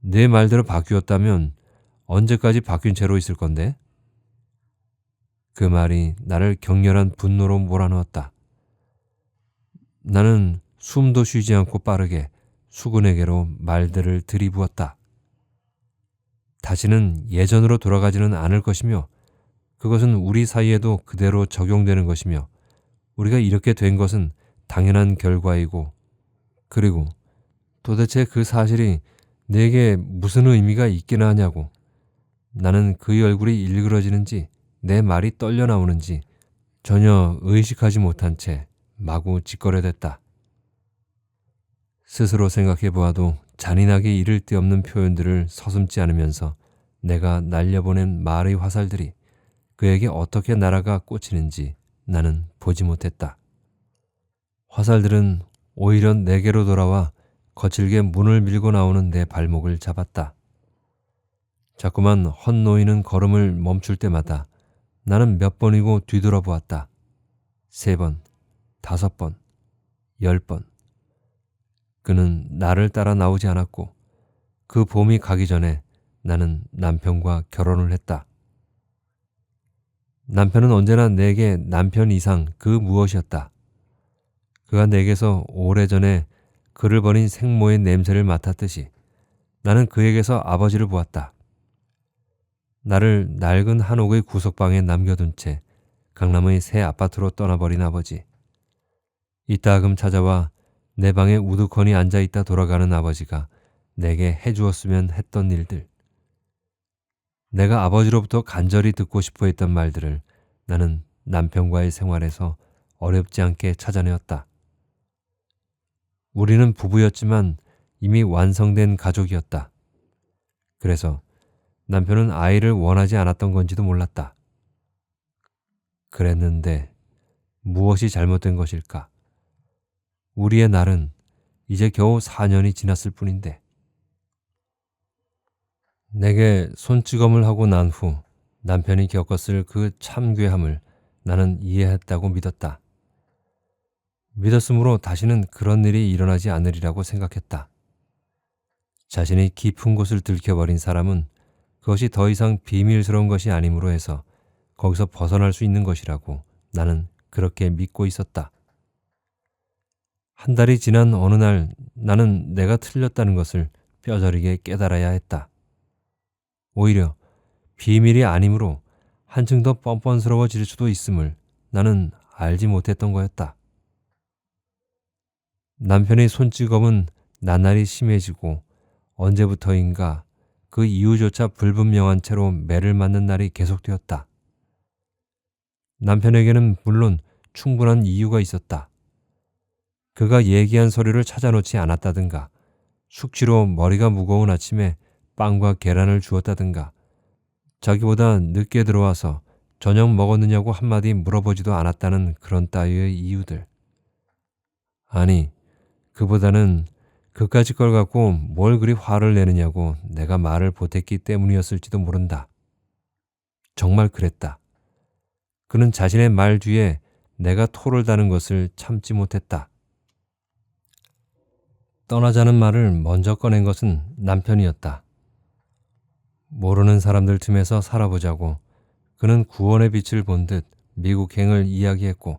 내 말대로 바뀌었다면 언제까지 바뀐 채로 있을 건데? 그 말이 나를 격렬한 분노로 몰아넣었다. 나는 숨도 쉬지 않고 빠르게 수근에게로 말들을 들이부었다. 다시는 예전으로 돌아가지는 않을 것이며 그것은 우리 사이에도 그대로 적용되는 것이며 우리가 이렇게 된 것은 당연한 결과이고, 그리고 도대체 그 사실이 내게 무슨 의미가 있기나 하냐고. 나는 그의 얼굴이 일그러지는지 내 말이 떨려 나오는지 전혀 의식하지 못한 채 마구 짓거려댔다. 스스로 생각해 보아도 잔인하게 이를 데 없는 표현들을 서슴지 않으면서 내가 날려보낸 말의 화살들이 그에게 어떻게 날아가 꽂히는지 나는 보지 못했다. 화살들은 오히려 내게로 돌아와 거칠게 문을 밀고 나오는 내 발목을 잡았다. 자꾸만 헛노이는 걸음을 멈출 때마다 나는 몇 번이고 뒤돌아보았다. 3번, 5번, 10번. 그는 나를 따라 나오지 않았고 그 봄이 가기 전에 나는 남편과 결혼을 했다. 남편은 언제나 내게 남편 이상 그 무엇이었다. 그가 내게서 오래전에 그를 버린 생모의 냄새를 맡았듯이 나는 그에게서 아버지를 보았다. 나를 낡은 한옥의 구석방에 남겨둔 채 강남의 새 아파트로 떠나버린 아버지. 이따금 찾아와 내 방에 우두커니 앉아있다 돌아가는 아버지가 내게 해주었으면 했던 일들. 내가 아버지로부터 간절히 듣고 싶어 했던 말들을 나는 남편과의 생활에서 어렵지 않게 찾아내었다. 우리는 부부였지만 이미 완성된 가족이었다. 그래서 남편은 아이를 원하지 않았던 건지도 몰랐다. 그랬는데 무엇이 잘못된 것일까? 우리의 날은 이제 겨우 4년이 지났을 뿐인데. 내게 손찌검을 하고 난 후 남편이 겪었을 그 참괴함을 나는 이해했다고 믿었다. 믿었으므로 다시는 그런 일이 일어나지 않으리라고 생각했다. 자신이 깊은 곳을 들켜버린 사람은 그것이 더 이상 비밀스러운 것이 아니므로 해서 거기서 벗어날 수 있는 것이라고 나는 그렇게 믿고 있었다. 한 달이 지난 어느 날 나는 내가 틀렸다는 것을 뼈저리게 깨달아야 했다. 오히려 비밀이 아니므로 한층 더 뻔뻔스러워질 수도 있음을 나는 알지 못했던 거였다. 남편의 손찌검은 나날이 심해지고 언제부터인가 그 이유조차 불분명한 채로 매를 맞는 날이 계속되었다. 남편에게는 물론 충분한 이유가 있었다. 그가 얘기한 서류를 찾아놓지 않았다든가, 숙취로 머리가 무거운 아침에 빵과 계란을 주었다든가, 자기보다 늦게 들어와서 저녁 먹었느냐고 한마디 물어보지도 않았다는 그런 따위의 이유들. 아니, 그보다는 그까짓 걸 갖고 뭘 그리 화를 내느냐고 내가 말을 보탰기 때문이었을지도 모른다. 정말 그랬다. 그는 자신의 말 뒤에 내가 토를 다는 것을 참지 못했다. 떠나자는 말을 먼저 꺼낸 것은 남편이었다. 모르는 사람들 틈에서 살아보자고 그는 구원의 빛을 본 듯 미국행을 이야기했고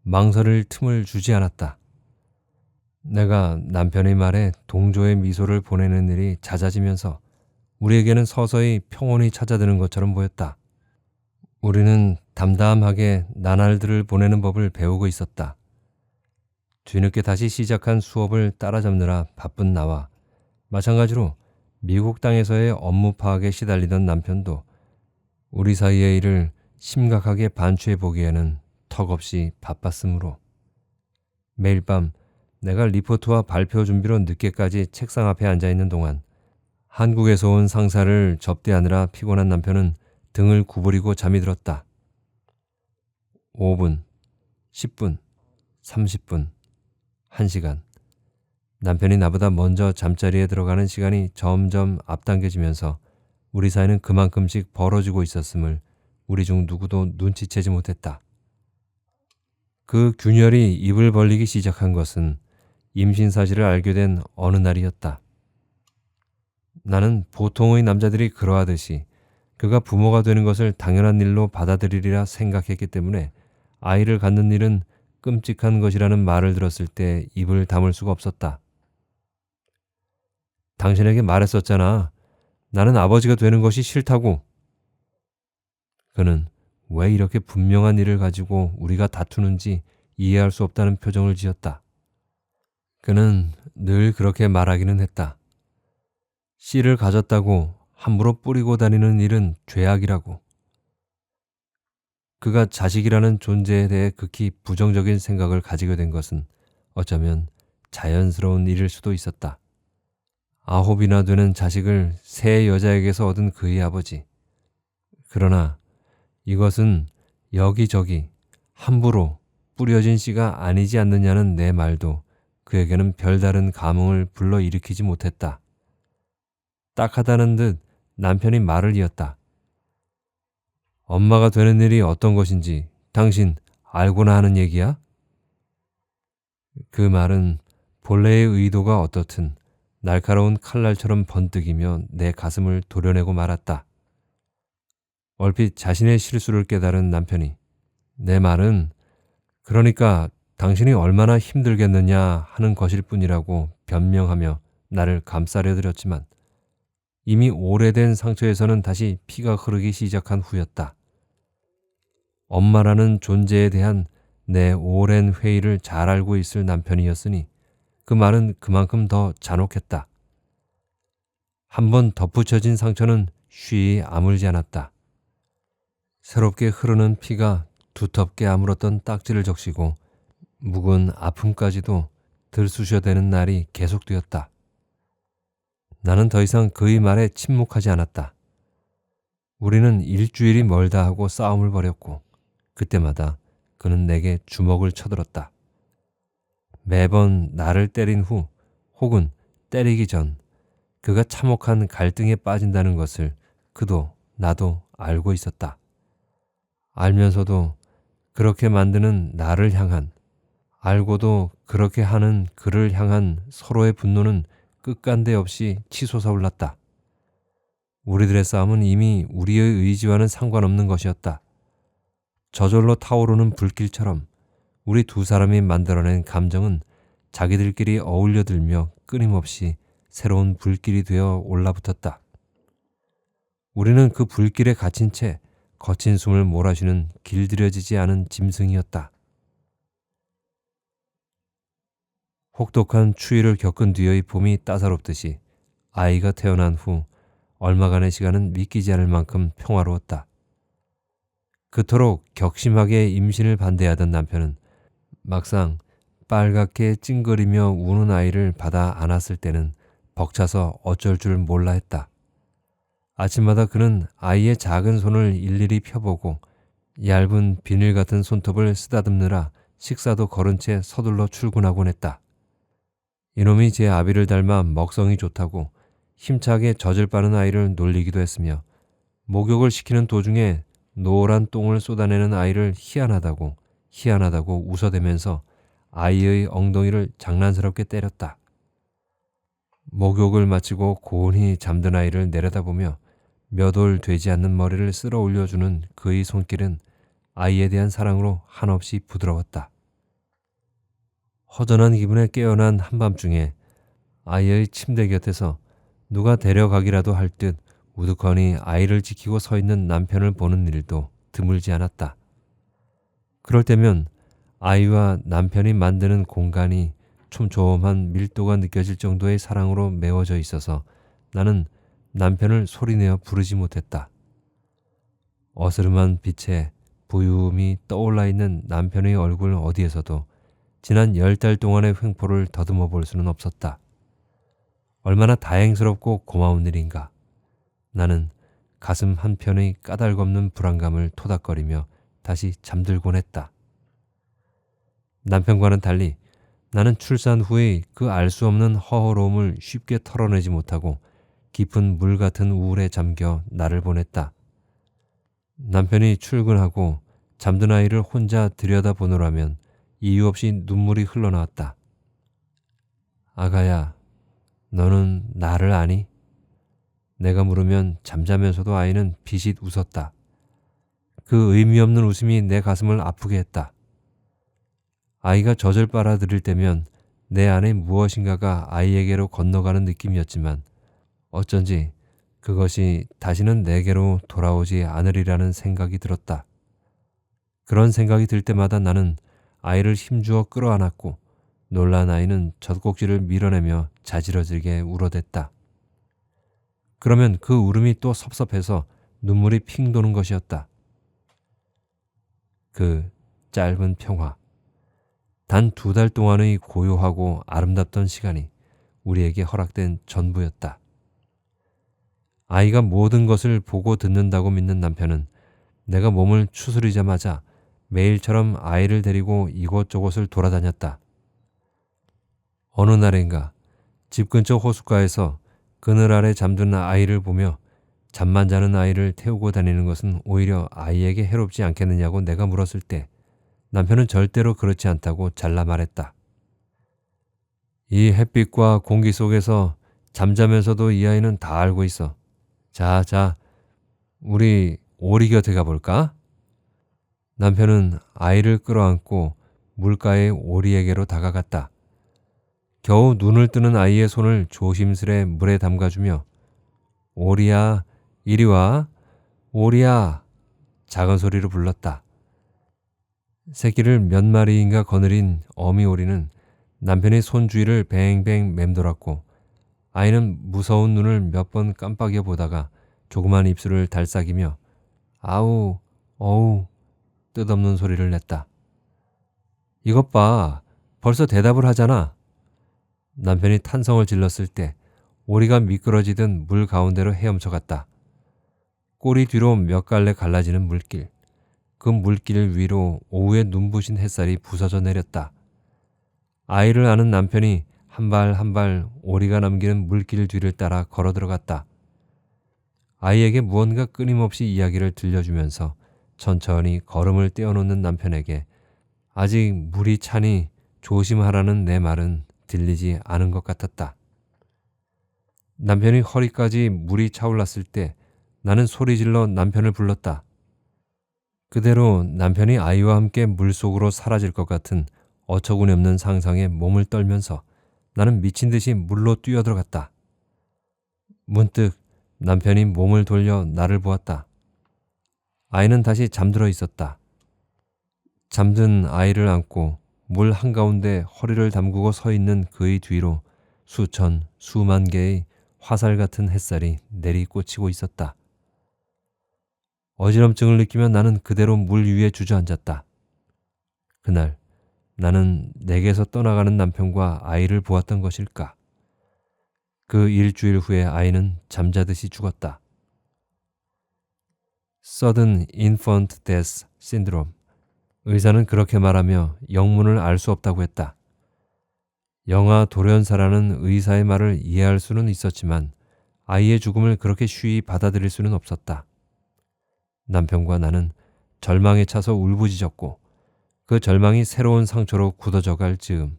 망설일 틈을 주지 않았다. 내가 남편의 말에 동조의 미소를 보내는 일이 잦아지면서 우리에게는 서서히 평온이 찾아드는 것처럼 보였다. 우리는 담담하게 나날들을 보내는 법을 배우고 있었다. 뒤늦게 다시 시작한 수업을 따라잡느라 바쁜 나와 마찬가지로 미국 땅에서의 업무 파악에 시달리던 남편도 우리 사이의 일을 심각하게 반추해 보기에는 턱없이 바빴으므로 매일 밤 내가 리포트와 발표 준비로 늦게까지 책상 앞에 앉아있는 동안 한국에서 온 상사를 접대하느라 피곤한 남편은 등을 구부리고 잠이 들었다. 5분, 10분, 30분, 1시간. 남편이 나보다 먼저 잠자리에 들어가는 시간이 점점 앞당겨지면서 우리 사이는 그만큼씩 벌어지고 있었음을 우리 중 누구도 눈치채지 못했다. 그 균열이 입을 벌리기 시작한 것은 임신 사실을 알게 된 어느 날이었다. 나는 보통의 남자들이 그러하듯이 그가 부모가 되는 것을 당연한 일로 받아들이리라 생각했기 때문에 아이를 갖는 일은 끔찍한 것이라는 말을 들었을 때 입을 다물 수가 없었다. 당신에게 말했었잖아. 나는 아버지가 되는 것이 싫다고. 그는 왜 이렇게 분명한 일을 가지고 우리가 다투는지 이해할 수 없다는 표정을 지었다. 그는 늘 그렇게 말하기는 했다. 씨를 가졌다고 함부로 뿌리고 다니는 일은 죄악이라고. 그가 자식이라는 존재에 대해 극히 부정적인 생각을 가지게 된 것은 어쩌면 자연스러운 일일 수도 있었다. 9이나 되는 자식을 세 여자에게서 얻은 그의 아버지. 그러나 이것은 여기저기 함부로 뿌려진 씨가 아니지 않느냐는 내 말도 그에게는 별다른 감흥을 불러일으키지 못했다. 딱하다는 듯 남편이 말을 이었다. 엄마가 되는 일이 어떤 것인지 당신 알고나 하는 얘기야? 그 말은 본래의 의도가 어떻든 날카로운 칼날처럼 번뜩이며 내 가슴을 도려내고 말았다. 얼핏 자신의 실수를 깨달은 남편이 내 말은 그러니까 당신이 얼마나 힘들겠느냐 하는 것일 뿐이라고 변명하며 나를 감싸려 들었지만 이미 오래된 상처에서는 다시 피가 흐르기 시작한 후였다. 엄마라는 존재에 대한 내 오랜 회의를 잘 알고 있을 남편이었으니 그 말은 그만큼 더 잔혹했다. 한번 덧붙여진 상처는 쉬이 아물지 않았다. 새롭게 흐르는 피가 두텁게 아물었던 딱지를 적시고 묵은 아픔까지도 들쑤셔대는 날이 계속되었다. 나는 더 이상 그의 말에 침묵하지 않았다. 우리는 일주일이 멀다 하고 싸움을 벌였고 그때마다 그는 내게 주먹을 쳐들었다. 매번 나를 때린 후 혹은 때리기 전 그가 참혹한 갈등에 빠진다는 것을 그도 나도 알고 있었다. 알면서도 그렇게 만드는 나를 향한, 알고도 그렇게 하는 그를 향한 서로의 분노는 끝간데 없이 치솟아 올랐다. 우리들의 싸움은 이미 우리의 의지와는 상관없는 것이었다. 저절로 타오르는 불길처럼 우리 두 사람이 만들어낸 감정은 자기들끼리 어울려들며 끊임없이 새로운 불길이 되어 올라붙었다. 우리는 그 불길에 갇힌 채 거친 숨을 몰아쉬는 길들여지지 않은 짐승이었다. 혹독한 추위를 겪은 뒤의 봄이 따사롭듯이 아이가 태어난 후 얼마간의 시간은 믿기지 않을 만큼 평화로웠다. 그토록 격심하게 임신을 반대하던 남편은 막상 빨갛게 찡그리며 우는 아이를 받아 안았을 때는 벅차서 어쩔 줄 몰라 했다. 아침마다 그는 아이의 작은 손을 일일이 펴보고 얇은 비늘 같은 손톱을 쓰다듬느라 식사도 거른 채 서둘러 출근하곤 했다. 이놈이 제 아비를 닮아 먹성이 좋다고 힘차게 젖을 빠는 아이를 놀리기도 했으며 목욕을 시키는 도중에 노란 똥을 쏟아내는 아이를 희한하다고 웃어대면서 아이의 엉덩이를 장난스럽게 때렸다. 목욕을 마치고 고온히 잠든 아이를 내려다보며 몇 올 되지 않는 머리를 쓸어 올려주는 그의 손길은 아이에 대한 사랑으로 한없이 부드러웠다. 허전한 기분에 깨어난 한밤중에 아이의 침대 곁에서 누가 데려가기라도 할 듯 우두커니 아이를 지키고 서 있는 남편을 보는 일도 드물지 않았다. 그럴 때면 아이와 남편이 만드는 공간이 촘촘한 밀도가 느껴질 정도의 사랑으로 메워져 있어서 나는 남편을 소리내어 부르지 못했다. 어스름한 빛에 부유움이 떠올라 있는 남편의 얼굴 어디에서도 지난 10달 동안의 횡포를 더듬어 볼 수는 없었다. 얼마나 다행스럽고 고마운 일인가. 나는 가슴 한편의 까닭없는 불안감을 토닥거리며 다시 잠들곤 했다. 남편과는 달리 나는 출산 후의 그 알 수 없는 허허로움을 쉽게 털어내지 못하고 깊은 물 같은 우울에 잠겨 날을 보냈다. 남편이 출근하고 잠든 아이를 혼자 들여다보노라면 이유 없이 눈물이 흘러나왔다. 아가야, 너는 나를 아니? 내가 물으면 잠자면서도 아이는 비sit 웃었다. 그 의미 없는 웃음이 내 가슴을 아프게 했다. 아이가 젖을 빨아들일 때면 내 안에 무엇인가가 아이에게로 건너가는 느낌이었지만 어쩐지 그것이 다시는 내게로 돌아오지 않으리라는 생각이 들었다. 그런 생각이 들 때마다 나는 아이를 힘주어 끌어안았고 놀란 아이는 젖꼭지를 밀어내며 자지러지게 울어댔다. 그러면 그 울음이 또 섭섭해서 눈물이 핑 도는 것이었다. 그 짧은 평화, 단 2달 동안의 고요하고 아름답던 시간이 우리에게 허락된 전부였다. 아이가 모든 것을 보고 듣는다고 믿는 남편은 내가 몸을 추스리자마자 매일처럼 아이를 데리고 이곳저곳을 돌아다녔다. 어느 날인가 집 근처 호숫가에서 그늘 아래 잠든 아이를 보며 잠만 자는 아이를 태우고 다니는 것은 오히려 아이에게 해롭지 않겠느냐고 내가 물었을 때 남편은 절대로 그렇지 않다고 잘라 말했다. 이 햇빛과 공기 속에서 잠자면서도 이 아이는 다 알고 있어. 자, 우리 오리 곁에 가볼까? 남편은 아이를 끌어안고 물가의 오리에게로 다가갔다. 겨우 눈을 뜨는 아이의 손을 조심스레 물에 담가주며 오리야, 이리 와. 오리야, 작은 소리로 불렀다. 새끼를 몇 마리인가 거느린 어미 오리는 남편의 손 주위를 뱅뱅 맴돌았고 아이는 무서운 눈을 몇 번 깜빡여 보다가 조그만 입술을 달싹이며 아우, 어우 뜻없는 소리를 냈다. 이것 봐, 벌써 대답을 하잖아. 남편이 탄성을 질렀을 때 오리가 미끄러지듯 물 가운데로 헤엄쳐 갔다. 꼬리 뒤로 몇 갈래 갈라지는 물길. 그 물길 위로 오후에 눈부신 햇살이 부서져 내렸다. 아이를 안은 남편이 한 발 한 발 오리가 남기는 물길 뒤를 따라 걸어 들어갔다. 아이에게 무언가 끊임없이 이야기를 들려주면서 천천히 걸음을 떼어놓는 남편에게 아직 물이 차니 조심하라는 내 말은 들리지 않은 것 같았다. 남편이 허리까지 물이 차올랐을 때 나는 소리질러 남편을 불렀다. 그대로 남편이 아이와 함께 물속으로 사라질 것 같은 어처구니 없는 상상에 몸을 떨면서 나는 미친 듯이 물로 뛰어들어갔다. 문득 남편이 몸을 돌려 나를 보았다. 아이는 다시 잠들어 있었다. 잠든 아이를 안고 물 한가운데 허리를 담그고 서 있는 그의 뒤로 수천, 수만 개의 화살 같은 햇살이 내리꽂히고 있었다. 어지럼증을 느끼며 나는 그대로 물 위에 주저앉았다. 그날 나는 내게서 떠나가는 남편과 아이를 보았던 것일까? 그 일주일 후에 아이는 잠자듯이 죽었다. Sudden Infant Death Syndrome. 의사는 그렇게 말하며 영문을 알 수 없다고 했다. 영아 돌연사라는 의사의 말을 이해할 수는 있었지만 아이의 죽음을 그렇게 쉬이 받아들일 수는 없었다. 남편과 나는 절망에 차서 울부짖었고 그 절망이 새로운 상처로 굳어져 갈 즈음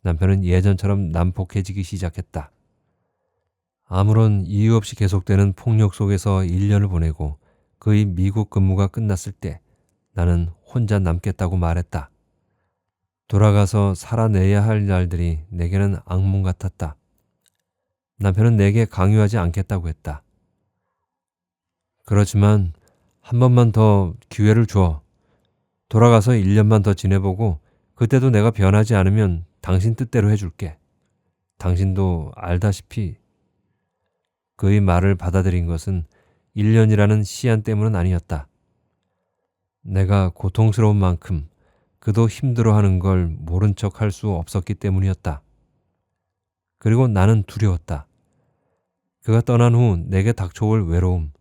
남편은 예전처럼 난폭해지기 시작했다. 아무런 이유 없이 계속되는 폭력 속에서 1년을 보내고 그의 미국 근무가 끝났을 때 나는 혼자 남겠다고 말했다. 돌아가서 살아내야 할 날들이 내게는 악몽 같았다. 남편은 내게 강요하지 않겠다고 했다. 그렇지만 한 번만 더 기회를 줘. 돌아가서 1년만 더 지내보고 그때도 내가 변하지 않으면 당신 뜻대로 해줄게. 당신도 알다시피 그의 말을 받아들인 것은 1년이라는 시한 때문은 아니었다. 내가 고통스러운 만큼 그도 힘들어하는 걸 모른 척 할 수 없었기 때문이었다. 그리고 나는 두려웠다. 그가 떠난 후 내게 닥쳐올 외로움,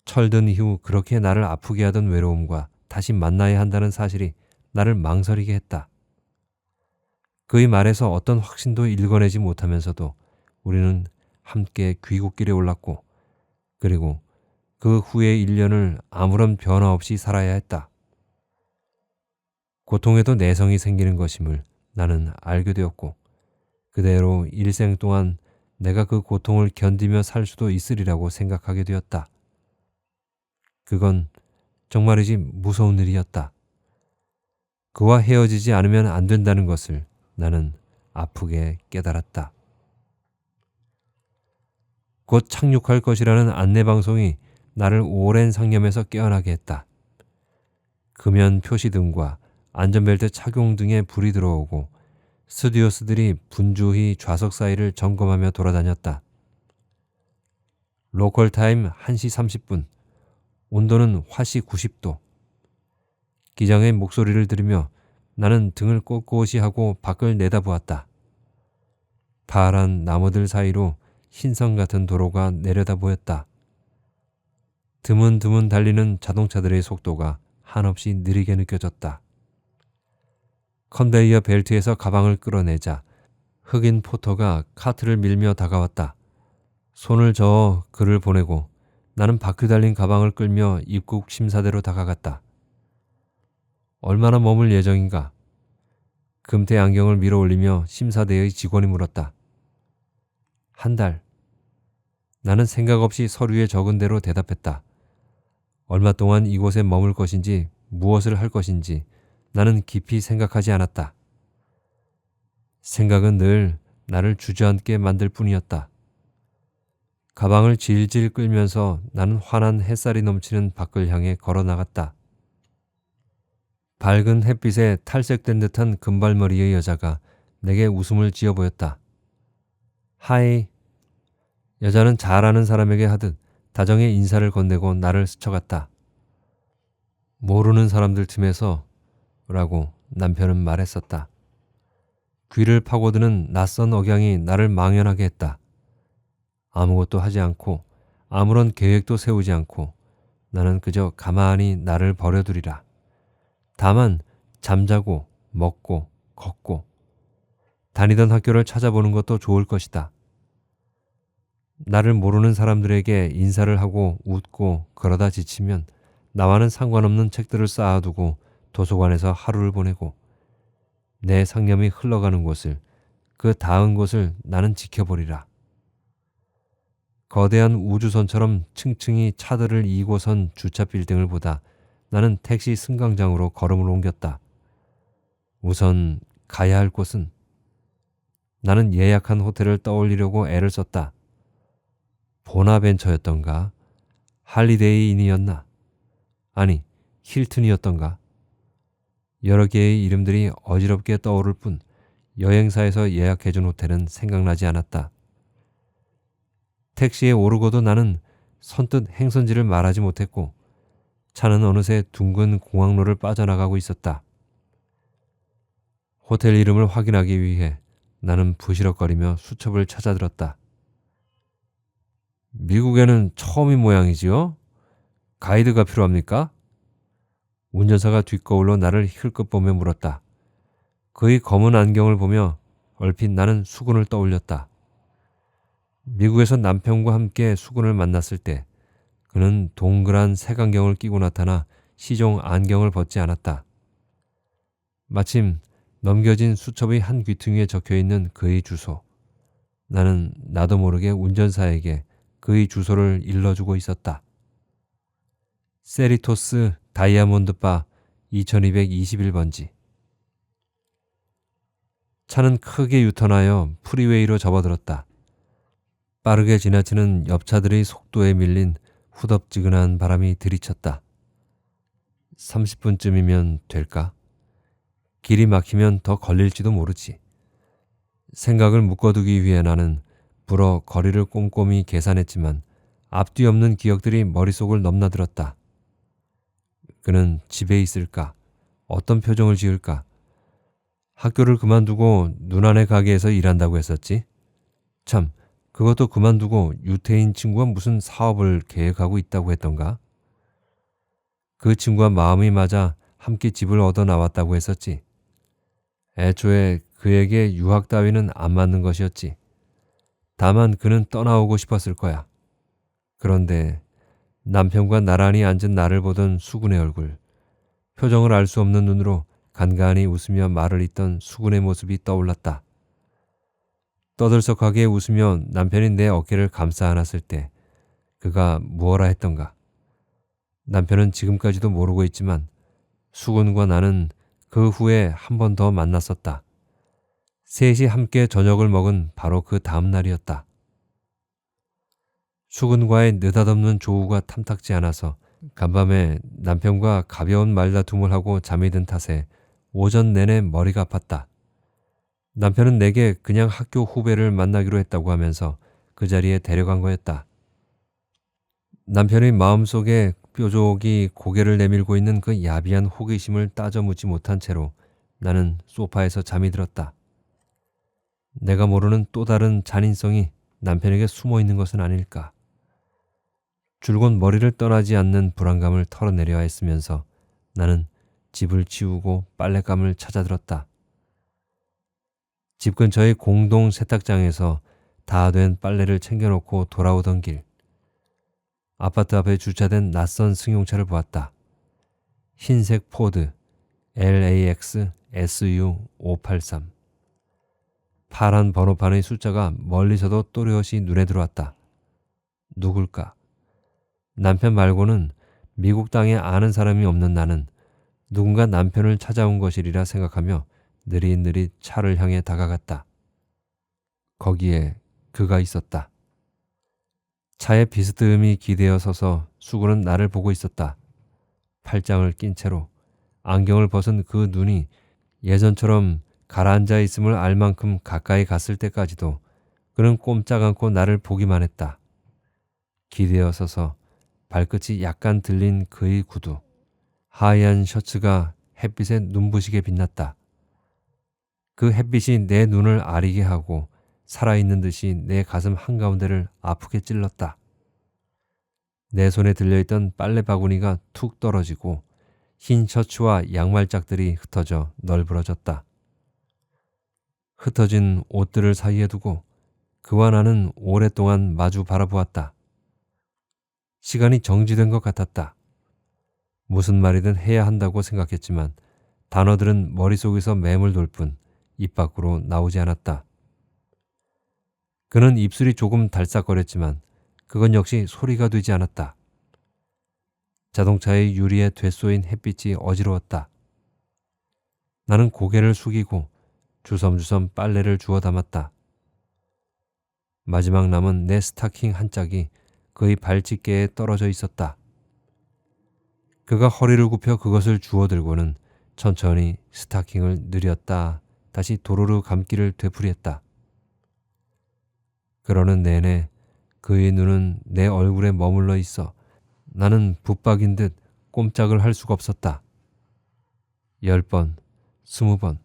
철든 이후 그렇게 나를 아프게 하던 외로움과 다시 만나야 한다는 사실이 나를 망설이게 했다. 그의 말에서 어떤 확신도 읽어내지 못하면서도 우리는 함께 귀국길에 올랐고 그리고 그 후의 1년을 아무런 변화 없이 살아야 했다. 고통에도 내성이 생기는 것임을 나는 알게 되었고 그대로 일생 동안 내가 그 고통을 견디며 살 수도 있으리라고 생각하게 되었다. 그건 정말이지 무서운 일이었다. 그와 헤어지지 않으면 안 된다는 것을 나는 아프게 깨달았다. 곧 착륙할 것이라는 안내방송이 나를 오랜 상념에서 깨어나게 했다. 금연 표시등과 안전벨트 착용 등에 불이 들어오고 스튜어스들이 분주히 좌석 사이를 점검하며 돌아다녔다. 로컬 타임 1시 30분, 온도는 화씨 90도. 기장의 목소리를 들으며 나는 등을 꼿꼿이 하고 밖을 내다보았다. 파란 나무들 사이로 흰선 같은 도로가 내려다 보였다. 드문드문 달리는 자동차들의 속도가 한없이 느리게 느껴졌다. 컨베이어 벨트에서 가방을 끌어내자 흑인 포터가 카트를 밀며 다가왔다. 손을 저어 그를 보내고 나는 바퀴 달린 가방을 끌며 입국 심사대로 다가갔다. 얼마나 머물 예정인가? 금태 안경을 밀어 올리며 심사대의 직원이 물었다. 한 달. 나는 생각 없이 서류에 적은 대로 대답했다. 얼마 동안 이곳에 머물 것인지 무엇을 할 것인지 나는 깊이 생각하지 않았다. 생각은 늘 나를 주저앉게 만들 뿐이었다. 가방을 질질 끌면서 나는 환한 햇살이 넘치는 밖을 향해 걸어 나갔다. 밝은 햇빛에 탈색된 듯한 금발머리의 여자가 내게 웃음을 지어 보였다. 하이. 여자는 잘 아는 사람에게 하듯 다정의 인사를 건네고 나를 스쳐갔다. 모르는 사람들 틈에서 라고 남편은 말했었다. 귀를 파고드는 낯선 억양이 나를 망연하게 했다. 아무것도 하지 않고 아무런 계획도 세우지 않고 나는 그저 가만히 나를 버려두리라. 다만 잠자고 먹고 걷고 다니던 학교를 찾아보는 것도 좋을 것이다. 나를 모르는 사람들에게 인사를 하고 웃고 그러다 지치면 나와는 상관없는 책들을 쌓아두고 도서관에서 하루를 보내고 내 상념이 흘러가는 곳을, 그 닿은 곳을 나는 지켜보리라. 거대한 우주선처럼 층층이 차들을 이고 선 주차 빌딩을 보다 나는 택시 승강장으로 걸음을 옮겼다. 우선 가야 할 곳은, 나는 예약한 호텔을 떠올리려고 애를 썼다. 보나벤처였던가? 할리데이인이었나? 아니, 힐튼이었던가? 여러 개의 이름들이 어지럽게 떠오를 뿐 여행사에서 예약해준 호텔은 생각나지 않았다. 택시에 오르고도 나는 선뜻 행선지를 말하지 못했고 차는 어느새 둥근 공항로를 빠져나가고 있었다. 호텔 이름을 확인하기 위해 나는 부시럭거리며 수첩을 찾아들었다. 미국에는 처음인 모양이지요? 가이드가 필요합니까? 운전사가 뒷거울로 나를 힐끗 보며 물었다. 그의 검은 안경을 보며 얼핏 나는 수군을 떠올렸다. 미국에서 남편과 함께 수군을 만났을 때 그는 동그란 색안경을 끼고 나타나 시종 안경을 벗지 않았다. 마침 넘겨진 수첩의 한 귀퉁이에 적혀있는 그의 주소. 나는 나도 모르게 운전사에게 그의 주소를 일러주고 있었다. 세리토스 다이아몬드바 2221번지. 차는 크게 유턴하여 프리웨이로 접어들었다. 빠르게 지나치는 옆차들의 속도에 밀린 후덥지근한 바람이 들이쳤다. 30분쯤이면 될까? 길이 막히면 더 걸릴지도 모르지. 생각을 묶어두기 위해 나는 불어 거리를 꼼꼼히 계산했지만 앞뒤 없는 기억들이 머릿속을 넘나들었다. 그는 집에 있을까? 어떤 표정을 지을까? 학교를 그만두고 눈안의 가게에서 일한다고 했었지? 참, 그것도 그만두고 유태인 친구와 무슨 사업을 계획하고 있다고 했던가? 그 친구와 마음이 맞아 함께 집을 얻어 나왔다고 했었지. 애초에 그에게 유학 따위는 안 맞는 것이었지. 다만 그는 떠나오고 싶었을 거야. 그런데 남편과 나란히 앉은 나를 보던 수군의 얼굴, 표정을 알 수 없는 눈으로 간간히 웃으며 말을 잇던 수군의 모습이 떠올랐다. 떠들썩하게 웃으며 남편이 내 어깨를 감싸 안았을 때 그가 무엇라 했던가. 남편은 지금까지도 모르고 있지만 수군과 나는 그 후에 한 번 더 만났었다. 셋이 함께 저녁을 먹은 바로 그 다음 날이었다. 수군과의 느닷없는 조우가 탐탁지 않아서 간밤에 남편과 가벼운 말다툼을 하고 잠이 든 탓에 오전 내내 머리가 아팠다. 남편은 내게 그냥 학교 후배를 만나기로 했다고 하면서 그 자리에 데려간 거였다. 남편의 마음속에 뾰족이 고개를 내밀고 있는 그 야비한 호기심을 따져 묻지 못한 채로 나는 소파에서 잠이 들었다. 내가 모르는 또 다른 잔인성이 남편에게 숨어 있는 것은 아닐까. 줄곧 머리를 떠나지 않는 불안감을 털어내려야 했으면서 나는 집을 치우고 빨랫감을 찾아들었다. 집 근처의 공동 세탁장에서 다 된 빨래를 챙겨놓고 돌아오던 길. 아파트 앞에 주차된 낯선 승용차를 보았다. 흰색 포드 LAX SU583. 파란 번호판의 숫자가 멀리서도 또렷이 눈에 들어왔다. 누굴까? 남편 말고는 미국 땅에 아는 사람이 없는 나는 누군가 남편을 찾아온 것이리라 생각하며 느릿느릿 차를 향해 다가갔다. 거기에 그가 있었다. 차에 비스듬히 기대어 서서 수구는 나를 보고 있었다. 팔짱을 낀 채로 안경을 벗은 그 눈이 예전처럼 가라앉아 있음을 알 만큼 가까이 갔을 때까지도 그는 꼼짝 않고 나를 보기만 했다. 기대어 서서 발끝이 약간 들린 그의 구두, 하얀 셔츠가 햇빛에 눈부시게 빛났다. 그 햇빛이 내 눈을 아리게 하고 살아있는 듯이 내 가슴 한가운데를 아프게 찔렀다. 내 손에 들려있던 빨래 바구니가 툭 떨어지고 흰 셔츠와 양말짝들이 흩어져 널브러졌다. 흩어진 옷들을 사이에 두고 그와 나는 오랫동안 마주 바라보았다. 시간이 정지된 것 같았다. 무슨 말이든 해야 한다고 생각했지만 단어들은 머릿속에서 매몰돌 뿐 입 밖으로 나오지 않았다. 그는 입술이 조금 달싹거렸지만 그건 역시 소리가 되지 않았다. 자동차의 유리에 되쏘인 햇빛이 어지러웠다. 나는 고개를 숙이고 주섬주섬 빨래를 주워 담았다. 마지막 남은 내 스타킹 한 짝이 그의 발집게에 떨어져 있었다. 그가 허리를 굽혀 그것을 주워 들고는 천천히 스타킹을 느렸다 다시 도로로 감기를 되풀이했다. 그러는 내내 그의 눈은 내 얼굴에 머물러 있어 나는 붙박인 듯 꼼짝을 할 수가 없었다. 10번, 20번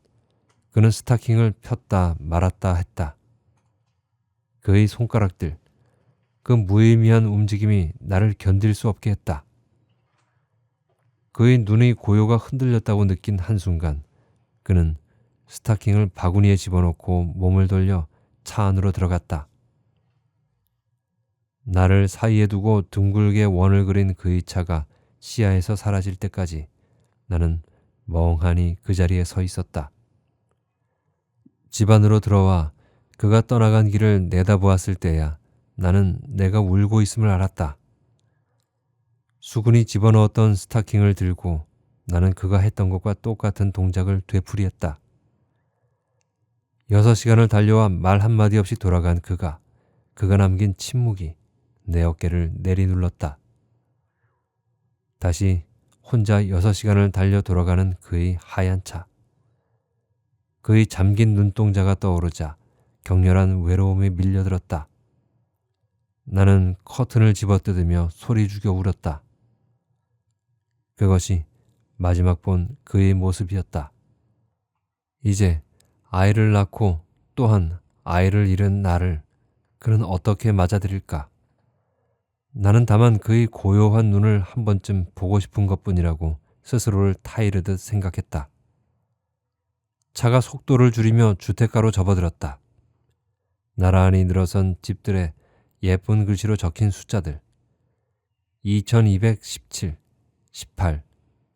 그는 스타킹을 폈다 말았다 했다. 그의 손가락들, 그 무의미한 움직임이 나를 견딜 수 없게 했다. 그의 눈의 고요가 흔들렸다고 느낀 한순간 그는 스타킹을 바구니에 집어넣고 몸을 돌려 차 안으로 들어갔다. 나를 사이에 두고 둥글게 원을 그린 그의 차가 시야에서 사라질 때까지 나는 멍하니 그 자리에 서 있었다. 집 안으로 들어와 그가 떠나간 길을 내다보았을 때야 나는 내가 울고 있음을 알았다. 수근이 집어넣었던 스타킹을 들고 나는 그가 했던 것과 똑같은 동작을 되풀이했다. 6시간을 달려와 말 한마디 없이 돌아간 그가 남긴 침묵이 내 어깨를 내리눌렀다. 다시 혼자 6시간을 달려 돌아가는 그의 하얀 차. 그의 잠긴 눈동자가 떠오르자 격렬한 외로움이 밀려들었다. 나는 커튼을 집어뜯으며 소리 죽여 울었다. 그것이 마지막 본 그의 모습이었다. 이제 아이를 낳고 또한 아이를 잃은 나를 그는 어떻게 맞아들일까? 나는 다만 그의 고요한 눈을 한 번쯤 보고 싶은 것뿐이라고 스스로를 타이르듯 생각했다. 차가 속도를 줄이며 주택가로 접어들었다. 나란히 늘어선 집들의 예쁜 글씨로 적힌 숫자들. 2217, 18,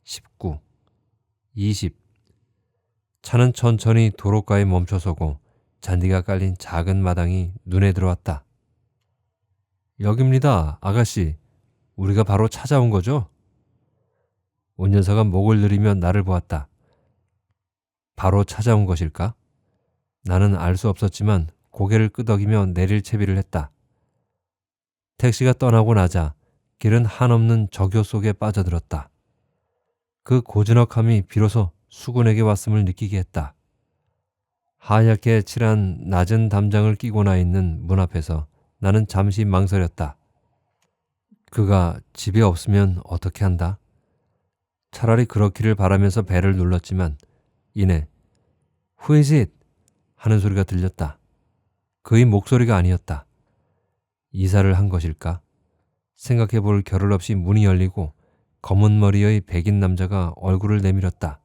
19, 20. 차는 천천히 도로가에 멈춰서고 잔디가 깔린 작은 마당이 눈에 들어왔다. 여깁니다, 아가씨. 우리가 바로 찾아온 거죠? 운전사가 목을 내리며 나를 보았다. 바로 찾아온 것일까? 나는 알 수 없었지만 고개를 끄덕이며 내릴 채비를 했다. 택시가 떠나고 나자 길은 한없는 적요 속에 빠져들었다. 그 고즈넉함이 비로소 수군에게 왔음을 느끼게 했다. 하얗게 칠한 낮은 담장을 끼고 나 있는 문 앞에서 나는 잠시 망설였다. 그가 집에 없으면 어떻게 한다? 차라리 그렇기를 바라면서 배를 눌렀지만 이내 Who is it? 하는 소리가 들렸다. 그의 목소리가 아니었다. 이사를 한 것일까? 생각해 볼 겨를 없이 문이 열리고 검은 머리의 백인 남자가 얼굴을 내밀었다.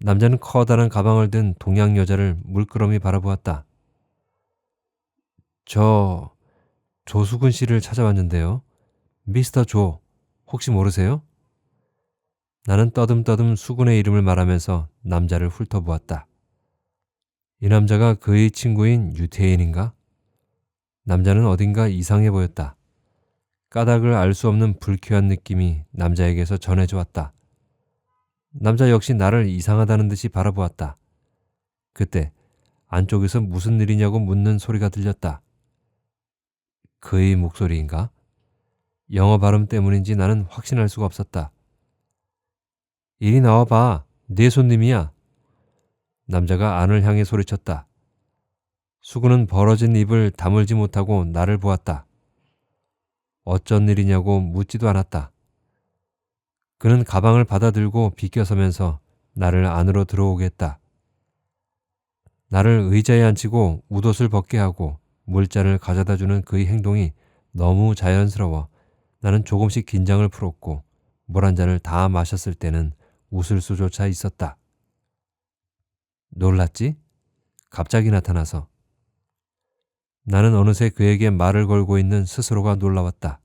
남자는 커다란 가방을 든 동양 여자를 물끄러미 바라보았다. 저 조수근 씨를 찾아왔는데요. 미스터 조, 혹시 모르세요? 나는 떠듬떠듬 수군의 이름을 말하면서 남자를 훑어보았다. 이 남자가 그의 친구인 유태인인가? 남자는 어딘가 이상해 보였다. 까닭을 알 수 없는 불쾌한 느낌이 남자에게서 전해져 왔다. 남자 역시 나를 이상하다는 듯이 바라보았다. 그때 안쪽에서 무슨 일이냐고 묻는 소리가 들렸다. 그의 목소리인가? 영어 발음 때문인지 나는 확신할 수가 없었다. 이리 나와봐. 네 손님이야. 남자가 안을 향해 소리쳤다. 수구는 벌어진 입을 다물지 못하고 나를 보았다. 어쩐 일이냐고 묻지도 않았다. 그는 가방을 받아들고 비껴서면서 나를 안으로 들어오게 했다. 나를 의자에 앉히고 웃옷을 벗게 하고 물잔을 가져다 주는 그의 행동이 너무 자연스러워 나는 조금씩 긴장을 풀었고 물 한 잔을 다 마셨을 때는 웃을 수조차 있었다. 놀랐지? 갑자기 나타나서. 나는 어느새 그에게 말을 걸고 있는 스스로가 놀라웠다.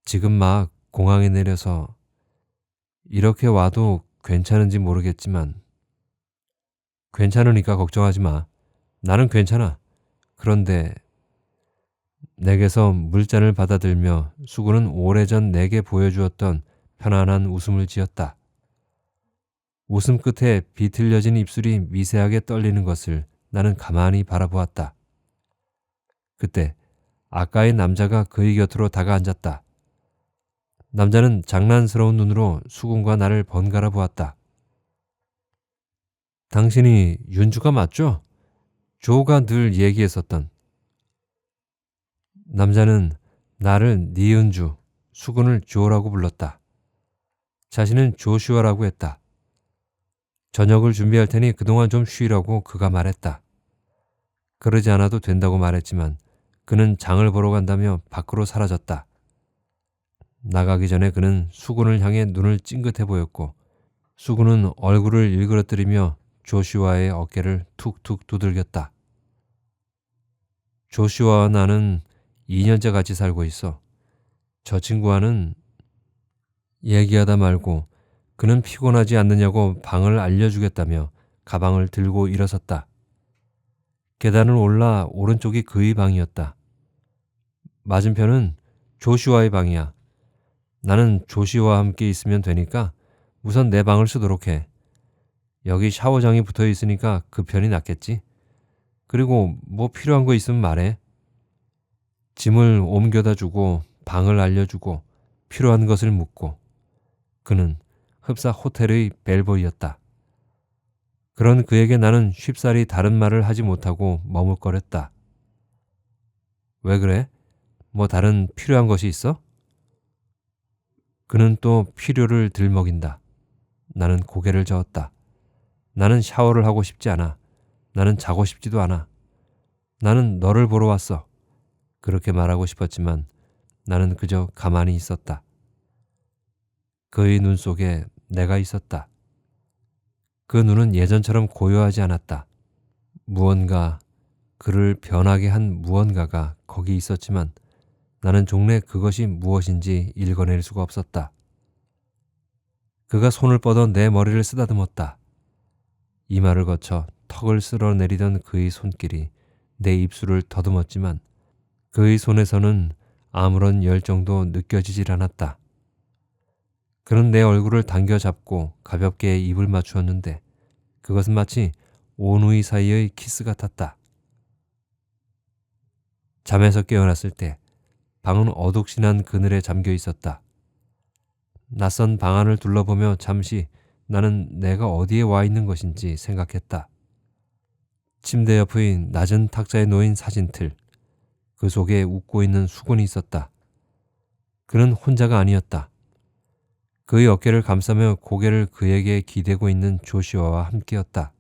지금 막 공항에 내려서 이렇게 와도 괜찮은지 모르겠지만 괜찮으니까 걱정하지 마. 나는 괜찮아. 그런데 내게서 물잔을 받아들며 수구는 오래전 내게 보여주었던 편안한 웃음을 지었다. 웃음 끝에 비틀려진 입술이 미세하게 떨리는 것을 나는 가만히 바라보았다. 그때 아까의 남자가 그의 곁으로 다가앉았다. 남자는 장난스러운 눈으로 수군과 나를 번갈아 보았다. 당신이 윤주가 맞죠? 조가 늘 얘기했었던. 남자는 나를 니은주, 수군을 조라고 불렀다. 자신은 조슈아라고 했다. 저녁을 준비할 테니 그동안 좀 쉬라고 그가 말했다. 그러지 않아도 된다고 말했지만 그는 장을 보러 간다며 밖으로 사라졌다. 나가기 전에 그는 수군을 향해 눈을 찡긋해 보였고 수군은 얼굴을 일그러뜨리며 조슈아의 어깨를 툭툭 두들겼다. 조슈아와 나는 2년째 같이 살고 있어. 저 친구와는 얘기하다 말고 그는 피곤하지 않느냐고 방을 알려주겠다며 가방을 들고 일어섰다. 계단을 올라 오른쪽이 그의 방이었다. 맞은편은 조슈아의 방이야. 나는 조슈아와 함께 있으면 되니까 우선 내 방을 쓰도록 해. 여기 샤워장이 붙어 있으니까 그 편이 낫겠지? 그리고 뭐 필요한 거 있으면 말해. 짐을 옮겨다 주고 방을 알려주고 필요한 것을 묻고. 그는 흡사 호텔의 벨보이였다. 그런 그에게 나는 쉽사리 다른 말을 하지 못하고 머뭇거렸다. 왜 그래? 뭐 다른 필요한 것이 있어? 그는 또 필요를 들먹인다. 나는 고개를 저었다. 나는 샤워를 하고 싶지 않아. 나는 자고 싶지도 않아. 나는 너를 보러 왔어. 그렇게 말하고 싶었지만 나는 그저 가만히 있었다. 그의 눈 속에 내가 있었다. 그 눈은 예전처럼 고요하지 않았다. 무언가 그를 변하게 한 무언가가 거기 있었지만 나는 종래 그것이 무엇인지 읽어낼 수가 없었다. 그가 손을 뻗어 내 머리를 쓰다듬었다. 이마를 거쳐 턱을 쓸어내리던 그의 손길이 내 입술을 더듬었지만 그의 손에서는 아무런 열정도 느껴지질 않았다. 그는 내 얼굴을 당겨잡고 가볍게 입을 맞추었는데 그것은 마치 온우이 사이의 키스 같았다. 잠에서 깨어났을 때 방은 어둑신한 그늘에 잠겨 있었다. 낯선 방 안을 둘러보며 잠시 나는 내가 어디에 와 있는 것인지 생각했다. 침대 옆의 낮은 탁자에 놓인 사진틀, 그 속에 웃고 있는 수군이 있었다. 그는 혼자가 아니었다. 그의 어깨를 감싸며 고개를 그에게 기대고 있는 조슈아와 함께였다.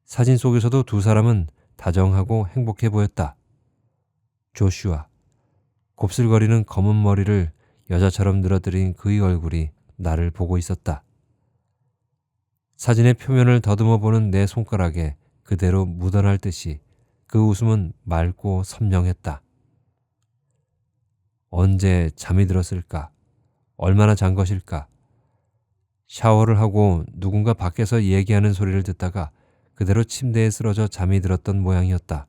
사진 속에서도 두 사람은 다정하고 행복해 보였다. 조슈아, 곱슬거리는 검은 머리를 여자처럼 늘어뜨린 그의 얼굴이 나를 보고 있었다. 사진의 표면을 더듬어 보는 내 손가락에 그대로 묻어날 듯이 그 웃음은 맑고 선명했다. 언제 잠이 들었을까? 얼마나 잔 것일까? 샤워를 하고 누군가 밖에서 얘기하는 소리를 듣다가 그대로 침대에 쓰러져 잠이 들었던 모양이었다.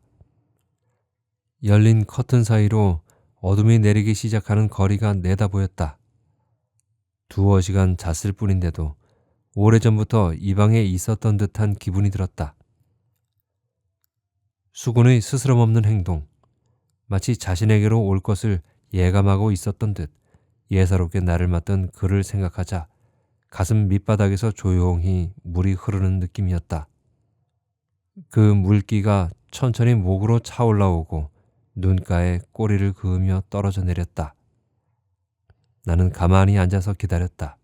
열린 커튼 사이로 어둠이 내리기 시작하는 거리가 내다 보였다. 두어 시간 잤을 뿐인데도 오래전부터 이 방에 있었던 듯한 기분이 들었다. 수근의 스스럼 없는 행동, 마치 자신에게로 올 것을 예감하고 있었던 듯 예사롭게 나를 맞던 그를 생각하자 가슴 밑바닥에서 조용히 물이 흐르는 느낌이었다. 그 물기가 천천히 목으로 차올라오고 눈가에 꼬리를 그으며 떨어져 내렸다. 나는 가만히 앉아서 기다렸다.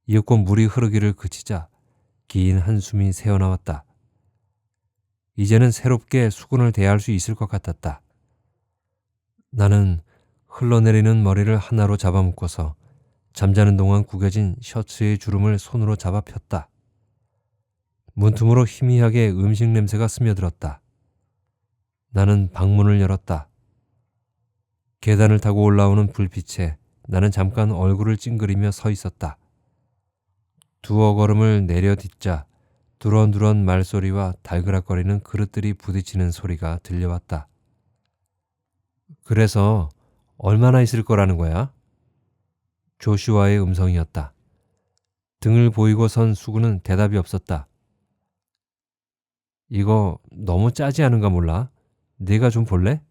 이윽고 물이 흐르기를 그치자 긴 한숨이 새어나왔다. 이제는 새롭게 수군을 대할 수 있을 것 같았다. 나는 흘러내리는 머리를 하나로 잡아묶어서 잠자는 동안 구겨진 셔츠의 주름을 손으로 잡아 폈다. 문틈으로 희미하게 음식 냄새가 스며들었다. 나는 방문을 열었다. 계단을 타고 올라오는 불빛에 나는 잠깐 얼굴을 찡그리며 서 있었다. 두어 걸음을 내려딛자 두런두런 말소리와 달그락거리는 그릇들이 부딪히는 소리가 들려왔다. 그래서 얼마나 있을 거라는 거야? 조슈아의 음성이었다. 등을 보이고 선 수구는 대답이 없었다. 이거 너무 짜지 않은가 몰라? 네가 좀 볼래?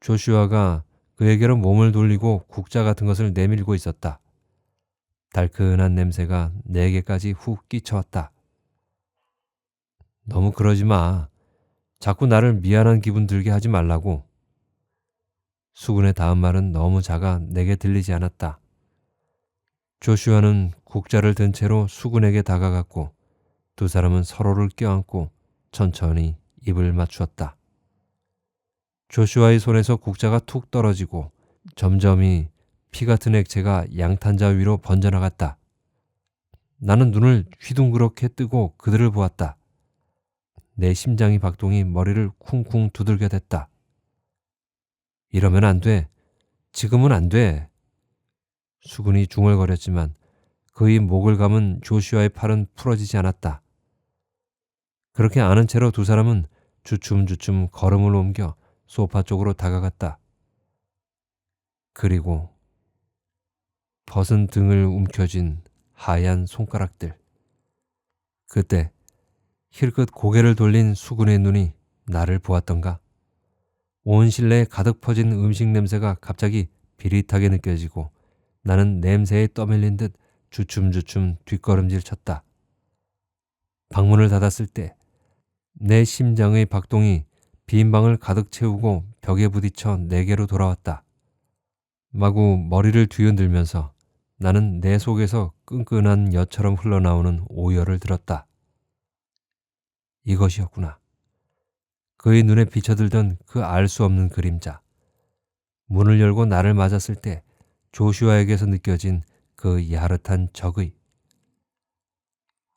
조슈아가 그에게로 몸을 돌리고 국자 같은 것을 내밀고 있었다. 달큰한 냄새가 내게까지 훅 끼쳐왔다. 너무 그러지 마. 자꾸 나를 미안한 기분 들게 하지 말라고. 수군의 다음 말은 너무 작아 내게 들리지 않았다. 조슈아는 국자를 든 채로 수군에게 다가갔고 두 사람은 서로를 껴안고 천천히 입을 맞추었다. 조슈아의 손에서 국자가 툭 떨어지고 점점이 피 같은 액체가 양탄자 위로 번져나갔다. 나는 눈을 휘둥그렇게 뜨고 그들을 보았다. 내 심장이 박동이 머리를 쿵쿵 두들겨 댔다. 이러면 안 돼. 지금은 안 돼. 수군이 중얼거렸지만 그의 목을 감은 조슈아의 팔은 풀어지지 않았다. 그렇게 아는 채로 두 사람은 주춤주춤 걸음을 옮겨 소파 쪽으로 다가갔다. 그리고 벗은 등을 움켜쥔 하얀 손가락들. 그때 힐끗 고개를 돌린 수군의 눈이 나를 보았던가. 온 실내에 가득 퍼진 음식 냄새가 갑자기 비릿하게 느껴지고 나는 냄새에 떠밀린 듯 주춤주춤 뒷걸음질 쳤다. 방문을 닫았을 때 내 심장의 박동이 빈 방을 가득 채우고 벽에 부딪혀 내게로 돌아왔다. 마구 머리를 뒤흔들면서 나는 내 속에서 끈끈한 엿처럼 흘러나오는 오열을 들었다. 이것이었구나. 그의 눈에 비쳐들던 그 알 수 없는 그림자. 문을 열고 나를 맞았을 때 조슈아에게서 느껴진 그 야릇한 적의.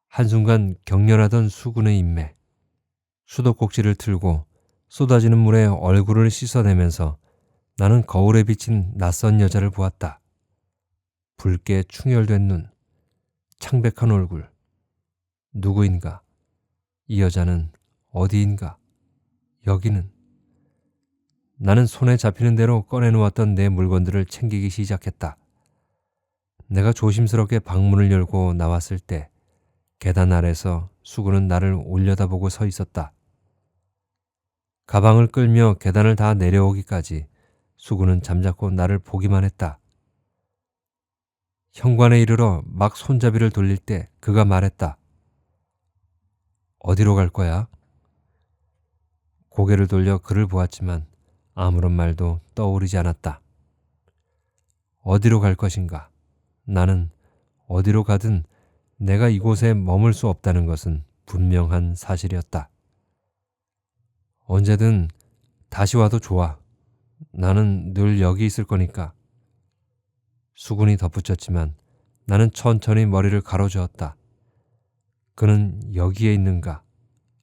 한순간 격렬하던 수군의 인맥. 수도꼭지를 틀고 쏟아지는 물에 얼굴을 씻어내면서 나는 거울에 비친 낯선 여자를 보았다. 붉게 충혈된 눈, 창백한 얼굴. 누구인가? 이 여자는 어디인가? 여기는. 나는 손에 잡히는 대로 꺼내놓았던 내 물건들을 챙기기 시작했다. 내가 조심스럽게 방문을 열고 나왔을 때 계단 아래서 수구는 나를 올려다보고 서 있었다. 가방을 끌며 계단을 다 내려오기까지 수구는 잠자코 나를 보기만 했다. 현관에 이르러 막 손잡이를 돌릴 때 그가 말했다. 어디로 갈 거야? 고개를 돌려 그를 보았지만 아무런 말도 떠오르지 않았다. 어디로 갈 것인가? 나는 어디로 가든 내가 이곳에 머물 수 없다는 것은 분명한 사실이었다. 언제든 다시 와도 좋아. 나는 늘 여기 있을 거니까. 수군이 덧붙였지만 나는 천천히 머리를 가로저었다. 그는 여기에 있는가?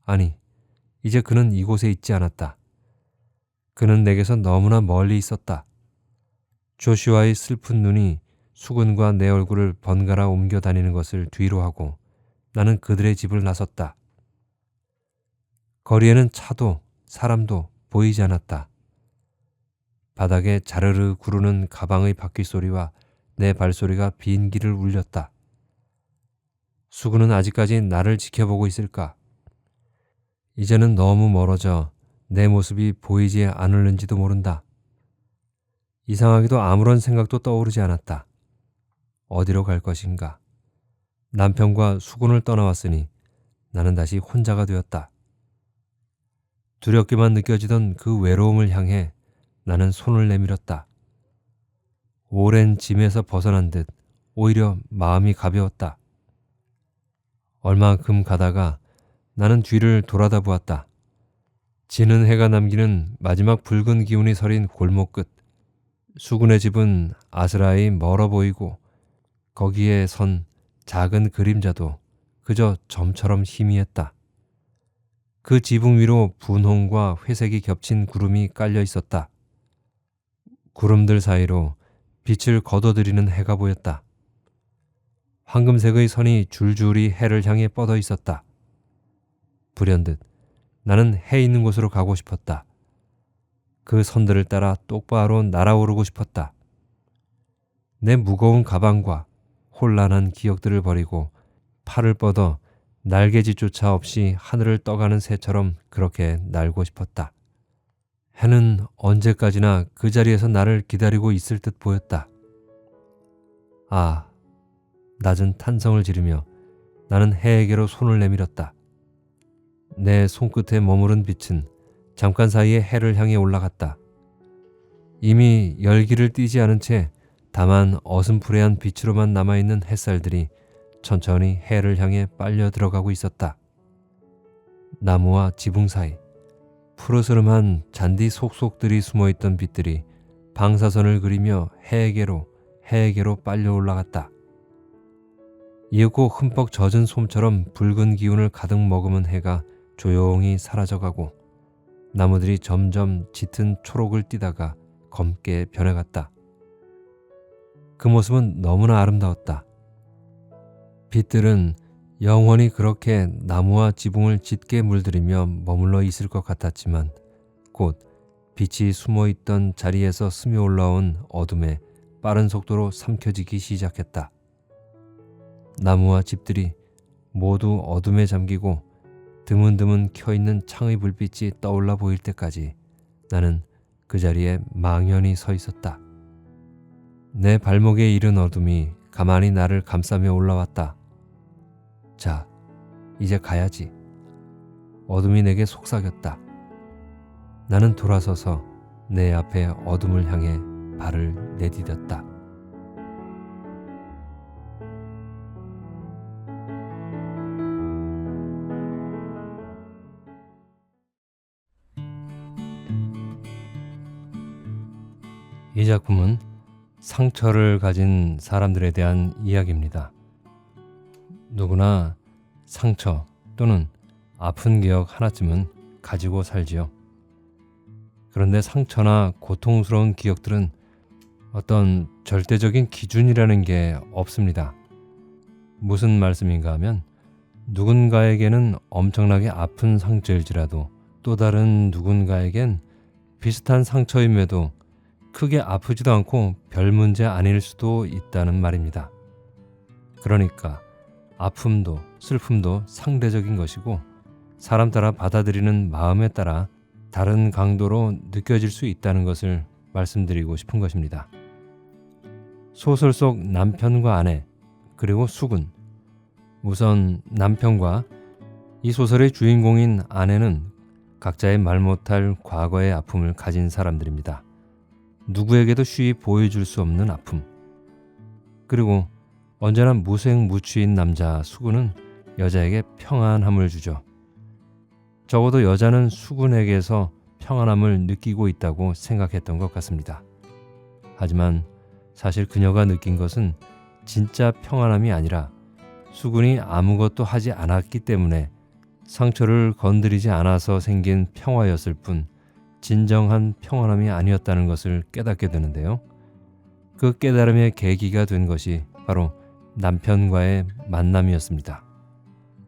아니, 이제 그는 이곳에 있지 않았다. 그는 내게서 너무나 멀리 있었다. 조슈아의 슬픈 눈이 수근과 내 얼굴을 번갈아 옮겨 다니는 것을 뒤로 하고 나는 그들의 집을 나섰다. 거리에는 차도 사람도 보이지 않았다. 바닥에 자르르 구르는 가방의 바퀴 소리와 내 발소리가 빈 길을 울렸다. 수근은 아직까지 나를 지켜보고 있을까? 이제는 너무 멀어져 내 모습이 보이지 않을는지도 모른다. 이상하게도 아무런 생각도 떠오르지 않았다. 어디로 갈 것인가? 남편과 수군을 떠나왔으니 나는 다시 혼자가 되었다. 두렵게만 느껴지던 그 외로움을 향해 나는 손을 내밀었다. 오랜 짐에서 벗어난 듯 오히려 마음이 가벼웠다. 얼마큼 가다가 나는 뒤를 돌아다 보았다. 지는 해가 남기는 마지막 붉은 기운이 서린 골목 끝. 수군의 집은 아스라이 멀어 보이고 거기에 선 작은 그림자도 그저 점처럼 희미했다. 그 지붕 위로 분홍과 회색이 겹친 구름이 깔려 있었다. 구름들 사이로 빛을 거둬들이는 해가 보였다. 황금색의 선이 줄줄이 해를 향해 뻗어 있었다. 불현듯 나는 해 있는 곳으로 가고 싶었다. 그 선들을 따라 똑바로 날아오르고 싶었다. 내 무거운 가방과 혼란한 기억들을 버리고 팔을 뻗어 날개짓조차 없이 하늘을 떠가는 새처럼 그렇게 날고 싶었다. 해는 언제까지나 그 자리에서 나를 기다리고 있을 듯 보였다. 아, 낮은 탄성을 지르며 나는 해에게로 손을 내밀었다. 내 손끝에 머무른 빛은 잠깐 사이에 해를 향해 올라갔다. 이미 열기를 띠지 않은 채 다만 어슴푸레한 빛으로만 남아있는 햇살들이 천천히 해를 향해 빨려 들어가고 있었다. 나무와 지붕 사이 푸르스름한 잔디 속속들이 숨어있던 빛들이 방사선을 그리며 해에게로 빨려 올라갔다. 이윽고 흠뻑 젖은 솜처럼 붉은 기운을 가득 머금은 해가 조용히 사라져가고 나무들이 점점 짙은 초록을 띠다가 검게 변해갔다. 그 모습은 너무나 아름다웠다. 빛들은 영원히 그렇게 나무와 지붕을 짙게 물들이며 머물러 있을 것 같았지만 곧 빛이 숨어있던 자리에서 스며 올라온 어둠에 빠른 속도로 삼켜지기 시작했다. 나무와 집들이 모두 어둠에 잠기고 드문드문 켜있는 창의 불빛이 떠올라 보일 때까지 나는 그 자리에 망연히 서 있었다. 내 발목에 이른 어둠이 가만히 나를 감싸며 올라왔다. 자, 이제 가야지. 어둠이 내게 속삭였다. 나는 돌아서서 내 앞에 어둠을 향해 발을 내디뎠다. 이 작품은 상처를 가진 사람들에 대한 이야기입니다. 누구나 상처 또는 아픈 기억 하나쯤은 가지고 살지요. 그런데 상처나 고통스러운 기억들은 어떤 절대적인 기준이라는 게 없습니다. 무슨 말씀인가 하면 누군가에게는 엄청나게 아픈 상처일지라도 또 다른 누군가에겐 비슷한 상처임에도 크게 아프지도 않고 별 문제 아닐 수도 있다는 말입니다. 그러니까 아픔도 슬픔도 상대적인 것이고 사람 따라 받아들이는 마음에 따라 다른 강도로 느껴질 수 있다는 것을 말씀드리고 싶은 것입니다. 소설 속 남편과 아내 그리고 수군, 우선 남편과 이 소설의 주인공인 아내는 각자의 말 못할 과거의 아픔을 가진 사람들입니다. 누구에게도 쉬이 보여줄 수 없는 아픔. 그리고 언제나 무색무취인 남자 수군은 여자에게 평안함을 주죠. 적어도 여자는 수군에게서 평안함을 느끼고 있다고 생각했던 것 같습니다. 하지만 사실 그녀가 느낀 것은 진짜 평안함이 아니라 수군이 아무것도 하지 않았기 때문에 상처를 건드리지 않아서 생긴 평화였을 뿐 진정한 평안함이 아니었다는 것을 깨닫게 되는데요. 그 깨달음의 계기가 된 것이 바로 남편과의 만남이었습니다.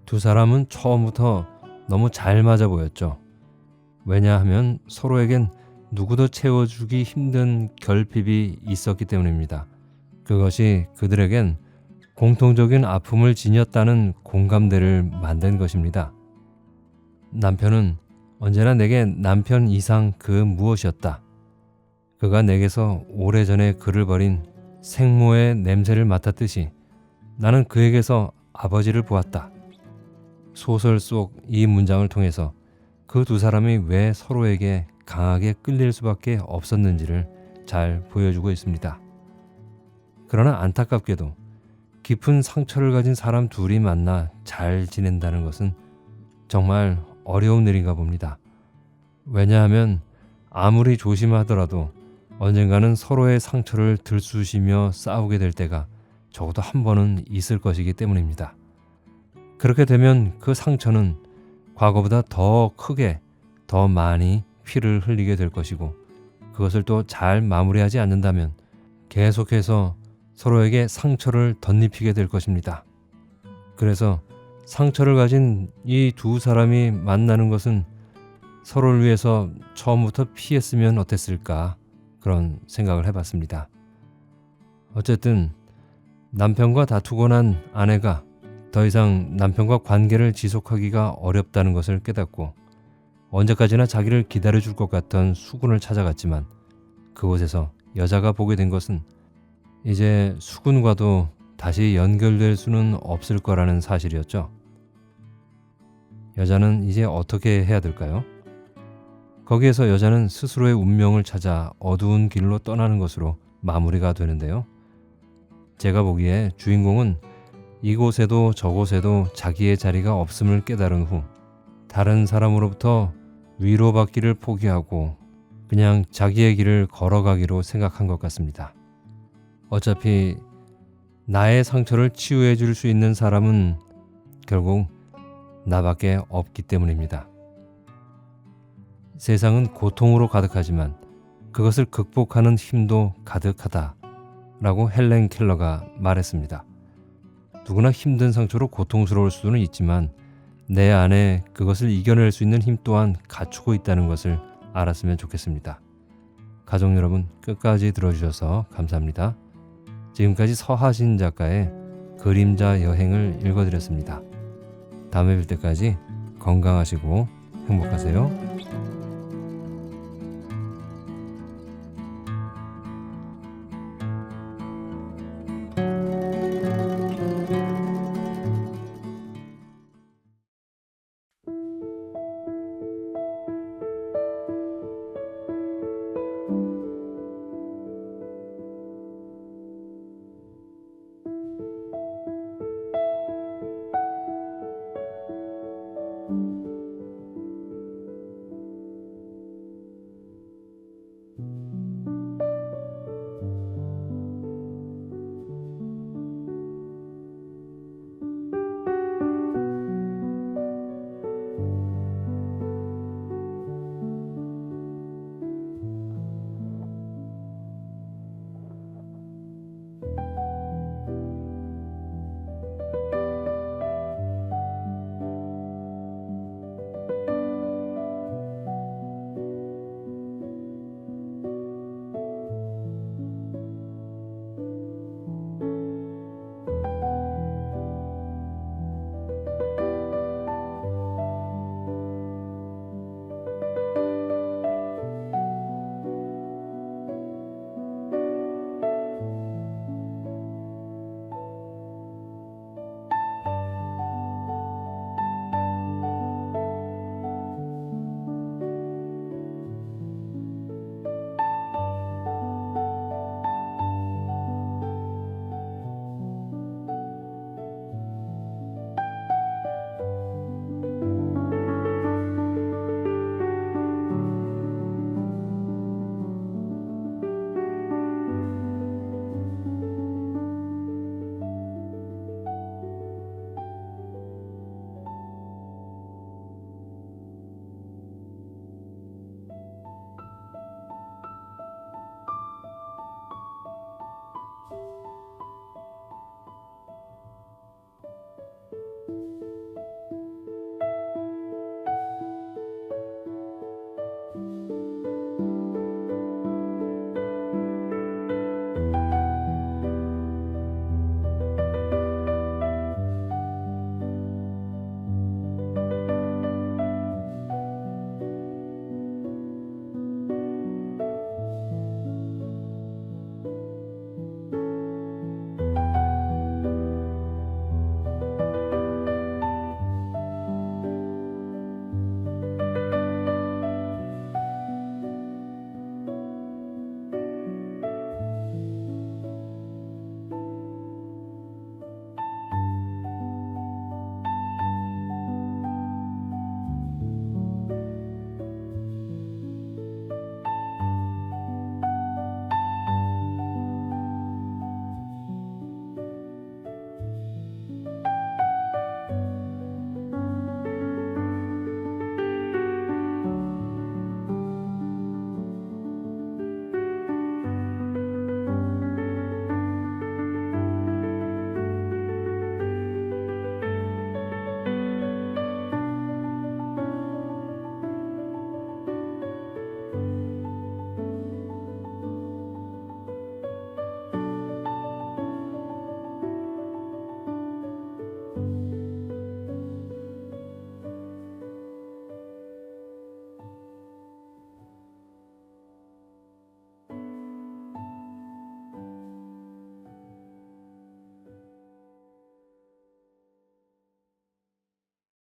두 사람은 처음부터 너무 잘 맞아 보였죠. 왜냐하면 서로에겐 누구도 채워주기 힘든 결핍이 있었기 때문입니다. 그것이 그들에겐 공통적인 아픔을 지녔다는 공감대를 만든 것입니다. 남편은 언제나 내게 남편 이상 그 무엇이었다. 그가 내게서 오래전에 그를 버린 생모의 냄새를 맡았듯이 나는 그에게서 아버지를 보았다. 소설 속 이 문장을 통해서 그 두 사람이 왜 서로에게 강하게 끌릴 수밖에 없었는지를 잘 보여주고 있습니다. 그러나 안타깝게도 깊은 상처를 가진 사람 둘이 만나 잘 지낸다는 것은 정말 어려운 일인가 봅니다. 왜냐하면 아무리 조심하더라도 언젠가는 서로의 상처를 들쑤시며 싸우게 될 때가 적어도 한 번은 있을 것이기 때문입니다. 그렇게 되면 그 상처는 과거보다 더 크게, 더 많이 피를 흘리게 될 것이고, 그것을 또 잘 마무리하지 않는다면 계속해서 서로에게 상처를 덧입히게 될 것입니다. 그래서 상처를 가진 이 두 사람이 만나는 것은 서로를 위해서 처음부터 피했으면 어땠을까, 그런 생각을 해봤습니다. 어쨌든 남편과 다투고 난 아내가 더 이상 남편과 관계를 지속하기가 어렵다는 것을 깨닫고 언제까지나 자기를 기다려줄 것 같던 수군을 찾아갔지만 그곳에서 여자가 보게 된 것은 이제 수군과도 다시 연결될 수는 없을 거라는 사실이었죠. 여자는 이제 어떻게 해야 될까요? 거기에서 여자는 스스로의 운명을 찾아 어두운 길로 떠나는 것으로 마무리가 되는데요. 제가 보기에 주인공은 이곳에도 저곳에도 자기의 자리가 없음을 깨달은 후 다른 사람으로부터 위로받기를 포기하고 그냥 자기의 길을 걸어가기로 생각한 것 같습니다. 어차피 나의 상처를 치유해 줄 수 있는 사람은 결국 나밖에 없기 때문입니다. 세상은 고통으로 가득하지만 그것을 극복하는 힘도 가득하다 라고 헬렌 켈러가 말했습니다. 누구나 힘든 상처로 고통스러울 수는 있지만 내 안에 그것을 이겨낼 수 있는 힘 또한 갖추고 있다는 것을 알았으면 좋겠습니다. 가족 여러분, 끝까지 들어주셔서 감사합니다. 지금까지 서하신 작가의 그림자 여행을 읽어드렸습니다. 다음에 뵐 때까지 건강하시고 행복하세요.